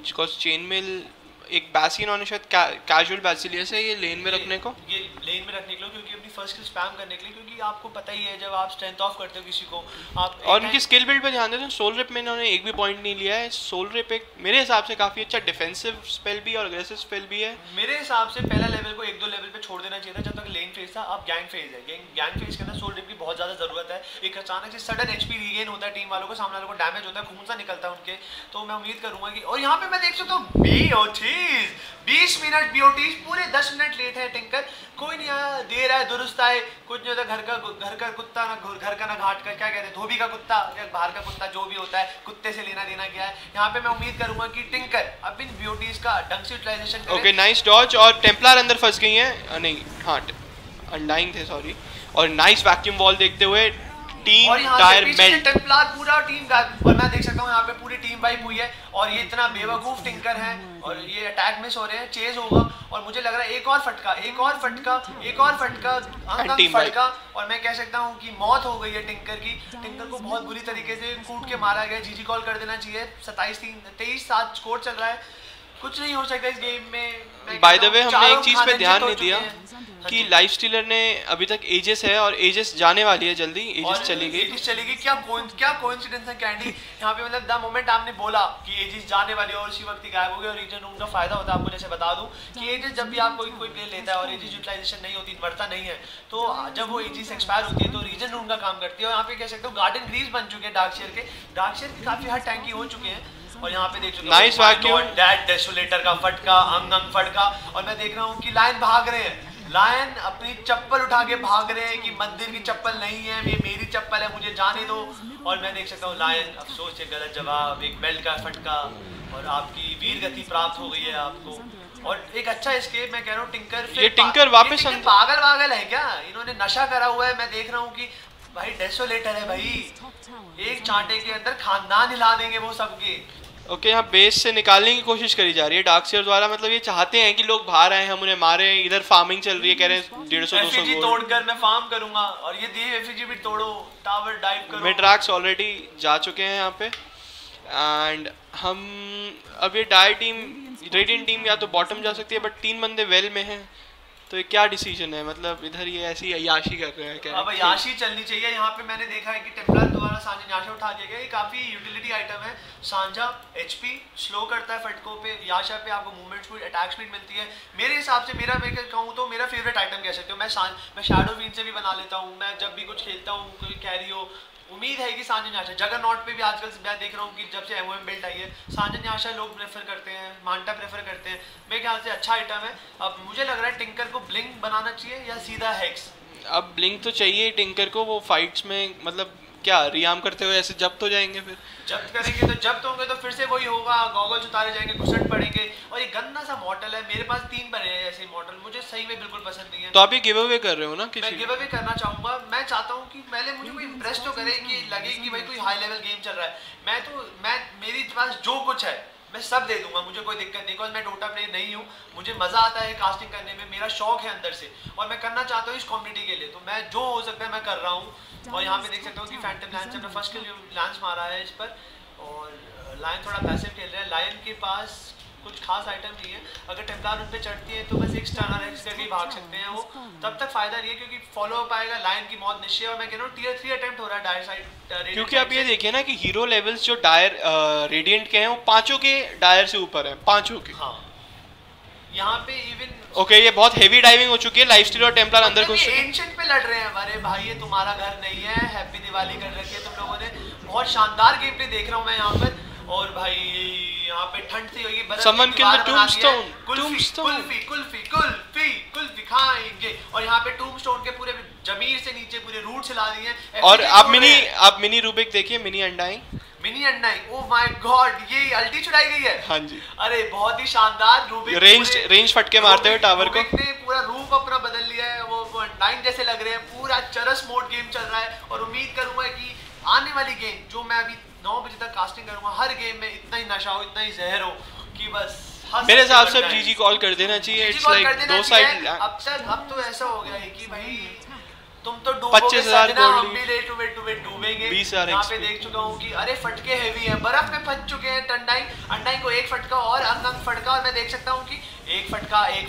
बिकॉज चेन मिल एक बैसी इन्होंने शायद कैजुअल बैसिलियस है ये लेन में रखने को, ये लेन में रखने के लिए, क्योंकि अपनी फर्स्ट स्किल स्पैम करने के लिए, क्योंकि आपको पता ही है जब आप स्ट्रेंथ ऑफ करते हो किसी को आप और उनकी स्किल बिल्ड पे ध्यान देते हैं। सोल रिप में इन्होंने एक भी पॉइंट नहीं लिया है। सोल रिप एक मेरे हिसाब से काफी अच्छा डिफेंसिव स्पेल भी और अग्रेसिव स्पेल भी है। मेरे हिसाब से पहला लेवल को 1-2 लेवल पे छोड़ देना चाहिए था जब तक लेन फेज था। अब गैंग फेज है, गैंग फेज के अंदर सोल रिप की बहुत ज्यादा जरूरत है। एक अचानक से सडन HP रीगेन होता है टीम वालों को, सामने वालों को डैमेज होता है, खून सा निकलता है उनके। तो मैं उम्मीद करूंगा कि, और यहाँ पे मैं देख सकता हूँ 20 मिनट BOTs पूरे 10 मिनट लेट है टिंकर, कोई नहीं आया, देर आए दुरुस्त आए, कुछ नहीं होता। घर का कुत्ता ना घर का ना घाट का, क्या कहते हैं, धोबी का कुत्ता या बाहर का कुत्ता, जो भी होता है, कुत्ते से लेना देना क्या है। यहाँ पे मैं उम्मीद करूंगा कि टिंकर अब इन BOTs का ढंग से यूटिलाइजेशन करे। ओके नाइस डॉज, और टेम्पलर अंदर फंस गई हैं, नहीं हाँ अनडाइंग थे सॉरी, और नाइस वैक्यूम वॉल देखते हुए टीम टायर मेल्ट। टेम्पलर पूरा टीम गायब, और मैं देख सकता हूँ यहाँ पे पूरी टीम वाइप हुई है, और ये इतना बेवकूफ टिंकर है, और ये अटैक मिस हो रहे हैं, चेज होगा, और मुझे लग रहा है एक और फटका, फटका, और मैं कह सकता हूँ कि मौत हो गई है टिंकर की। टिंकर को बहुत बुरी तरीके से कूट के मारा गया, GG कॉल कर देना चाहिए। 23-7 स्कोर चल रहा है, कुछ नहीं हो सकता इस गेम में। बाय द वे हमने एक चीज पे ध्यान नहीं दिया कि लाइफ स्टीलर ने अभी तक एजेस है, और एजेस जाने वाली है जल्दी, एजेस चली गई। क्या कोइंसिडेंस है कैंडी। यहाँ पे मतलब द मोमेंट आपने बोला कि एजेस जाने वाली है और उसी वक्त ही गायब हो गए, और रीजन रूम का फायदा होता है। आपको जैसे बता दूं कि एजेस जब भी आप कोई प्लेयर लेता है और एजेस यूटिलाइजेशन नहीं होती, बढ़ता नहीं है, तो जब वो एजेस एक्सपायर होती है तो रीजन रूम का काम करती है। और यहाँ पे कह सकते हो गार्डन ग्रीस बन चुके हैं डार्कशेयर के काफी हद टैंकी हो चुके हैं। और यहाँ पे देख चुके नाइस वैक्यूम, डेड डेसोलेटर का फटका, अंग फटका, और मैं देख रहा हूँ कि लाइन भाग रहे हैं, लायन अपनी चप्पल उठा के भाग रहे हैं कि मंदिर की चप्पल नहीं है, ये मेरी चप्पल है, मुझे जाने दो। और मैं देख सकता हूँ लायन अफसोस है, गलत जवाब, एक बेल्ट का फटका और आपकी वीर गति प्राप्त हो गई है आपको। और एक अच्छा एस्केप, मैं कह रहा हूँ टिंकर, ये टिंकर वापस पागल है क्या, इन्होंने नशा करा हुआ है। मैं देख रहा हूँ कि भाई डेसोलेटर है भाई, एक चांटे के अंदर खानदान हिला देंगे वो सबके। ओके, यहाँ बेस से निकालने की कोशिश करी जा रही है डार्कसीयर द्वारा, मतलब ये चाहते हैं कि लोग बाहर आए, हम उन्हें मारे। इधर फार्मिंग चल रही है, कह रहे हैं 150-200 गोल्ड तोड़कर मैं फार्म करूंगा। और ये दिए एफईजी भी तोड़ो, टावर डाइव करो। मिड्रैक्स ऑलरेडी जा चुके हैं यहाँ पे। एंड हम अब ये डायर टीम, रेडियंट टीम या तो बॉटम जा सकती है, बट 3 बंदे वेल में हैं, तो ये क्या डिसीजन है? मतलब इधर ये ऐसी अय्याशी कर रहे हैं क्या? अब अय्याशी चलनी चाहिए। यहाँ पे मैंने देखा है कि टेम्पलर द्वारा सांझा न्याशा उठा दिया गया। ये काफी यूटिलिटी आइटम है। सांझा एचपी स्लो करता है फटकों पे, याशा पे आपको मूवमेंट स्पीड, अटैक स्पीड मिलती है। मेरे हिसाब से मैं कहूँ तो मेरा फेवरेट आइटम कह सकते हो। मैं शैडो विंड से भी बना लेता हूँ, मैं जब भी कुछ खेलता हूँ, कोई कैरी हो। उम्मीद है कि सांझा न्याशा, जगरनॉट पे भी आजकल मैं देख रहा हूँ कि जब से एमओएम बिल्ट आई है, सांझा न्याशा लोग प्रेफर करते हैं, मांटा प्रेफर करते हैं। मेरे ख्याल से अच्छा आइटम है। अब मुझे लग रहा है टिंकर को ब्लिंक बनाना चाहिए या सीधा हेक्स। अब ब्लिंक तो चाहिए टिंकर को, वो फाइट्स में मतलब क्या रियाम करते हुए ऐसे जब्त हो जाएंगे, फिर जब्त करेंगे तो जब्त होंगे तो फिर से वही होगा, गॉगल्स उतारे जाएंगे, घुसट पड़ेंगे। और ये गंदा सा मॉडल है, मेरे पास 3 बने हैं ऐसे मॉडल, मुझे सही में बिल्कुल पसंद नहीं है। तो आप ये गिव अवे कर रहे हो ना? मैं गिव अवे करना चाहूंगा। मैं चाहता हूँ कि पहले मुझे कोई इंप्रेस तो करे, कि लगे कि भाई कोई हाई लेवल गेम चल रहा है। मैं मेरे पास जो कुछ है मैं सब दे दूंगा, मुझे कोई दिक्कत नहीं, बिकॉज मैं डोटा प्लेयर नहीं हूँ। मुझे मजा आता है कास्टिंग करने में, मेरा शौक है अंदर से, और मैं करना चाहता हूँ इस कम्युनिटी के लिए। तो मैं जो हो सकता है मैं कर रहा हूँ। और यहाँ पे देख सकता हूँ कि फैंटम लैंस से फर्स्ट किल लैंस मारा है इस पर, और लायन थोड़ा पैसिव खेल रहा है। लायन के पास कुछ खास आइटम नहीं है। अगर टेम्पलार उन पे चढ़ती है तो बस एक स्टनर एक्स करके भाग सकते हैं वो, तब तक फायदा नहीं है क्योंकि फॉलो अप आएगा। लायन की मौत निश्चय है। और मैं कह रहा हूँ टियर 3 अटेम्प्ट हो रहा है डायर साइड, क्योंकि आप ये देखिए ना कि हीरो लेवल्स जो डायर रेडिएंट के हैं वो 5 के डायर से ऊपर हैं, 5 के। हाँ, यहाँ पे इवन ओके, ये बहुत हेवी डाइविंग हो चुकी है। लाइफस्टील और टेम्पलर अंदर घुस चुके हैं। एंशिएंट पे लड़ रहे हैं। अरे भाई ये तुम्हारा घर नहीं है, हैप्पी दिवाली कर रखी है तुम लोगों ने। बहुत शानदार गेम प्ले देख रहा हूँ मैं यहाँ पर। और भाई यहाँ पे ठंड सी होगी, समवन किल द टूम्बस्टोन, कुल्फी खाएंगे। और यहाँ पे टूम्बस्टोन के पूरे जमीर से नीचे पूरे रूट हिला दिए हैं। और आप मिनी रूबिक देखिए, mini undying, oh my God, ये अल्टी चुराई गई है। हाँ जी, अरे बहुत ही शानदार। रूबिक रेंज फटके मारते हुए टावर को, ने पूरा रूप अपना बदल लिया है। वो अंडाइंग जैसे लग रहे हैं, पूरा चरस मोड गेम चल रहा है। और उम्मीद करूंगा कि आने वाली गेम जो मैं अभी 9 बजे तक कास्टिंग करूंगा, हर गेम में इतना ही नशा हो, इतना ही जहर हो कि बस मेरे हिसाब से जीजी कॉल कर देना चाहिए। It's like 2 side. अब तो ऐसा हो गया है कि भाई तुम तो 25,000 हम भी लेट डूबेंगे। 20,000 यहाँ पे देख चुका हूँ कि अरे फटके हेवी है, बर्फ में फंस चुके हैं। अंडाई को एक फटका और अंग फटका, और मैं देख सकता हूँ कि एक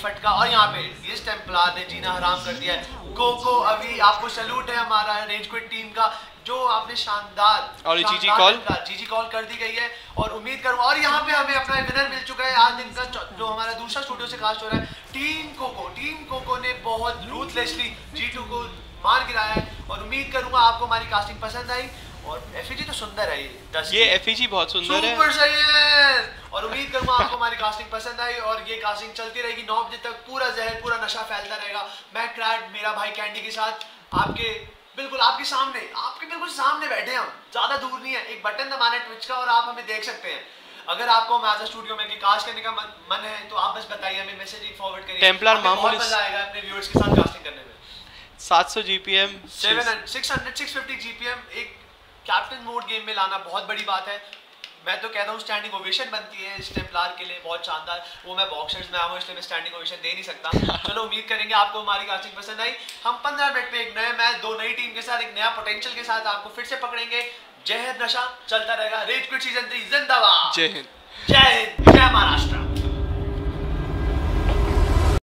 फटका और यहाँ पे इस टेम्पलार ने जीना हराम कर दिया है। को अभी आपको सैल्यूट है हमारा रेंज क्विट टीम का, जो आपने शानदार और जीजी कॉल कर दी गई है। और उम्मीद करूँ, और यहाँ पे हमें अपना विनर मिल चुका है आज दिन का, जो हमारा दूसरा स्टूडियो से कास्ट हो रहा है। टीम कोको ने बहुत रूथलेसली G2 को मार गिराया है। और उम्मीद करूंगा आपको हमारी कास्टिंग पसंद आई। और एफईजी तो सुंदर है, ये एफईजी बहुत सुंदर है, सुपर सही है। और उम्मीद करूंगा आपको हमारी कास्टिंग पसंद आई। और ये कास्टिंग चलती रहेगी 9 बजे तक, पूरा जहर, पूरा नशा फैलता रहेगा। मैं क्रैड, मेरा भाई कैंडी के साथ आपके बिल्कुल सामने बैठे हम, ज्यादा दूर नहीं है। एक बटन दबाना है ट्विच का और आप हमें देख सकते हैं। अगर आपको हमारे स्टूडियो में कास्ट करने का मन है तो आप बस बताइए, हमें मैसेज फॉरवर्ड करिए। टेम्पलर मामूली मजा आएगा अपने व्यूअर्स के साथ कास्टिंग करने में। 700 जीपीएम, 650 जीपीएम एक कैप्टन मोड गेम में लाना बहुत बड़ी बात है। मैं तो कहता हूँ स्टैंडिंग ओवेशन बनती है इस टेम्पलार के लिए, बहुत शानदार। वो मैं बॉक्सर्स में आया हूँ इसलिए मैं स्टैंडिंग ओवेशन दे नहीं सकता। चलो उम्मीद करेंगे आपको हमारी कास्टिंग पसंद आई। हम 15 मिनट में एक नए मैच, 2 नई टीम के साथ, एक नया पोटेंशियल के साथ आपको फिर से पकड़ेंगे। जय हिंद, नशा चलता रहेगा। रेज क्विट सीजन 3 जिंदाबाद। जय हिंद, जय महाराष्ट्र।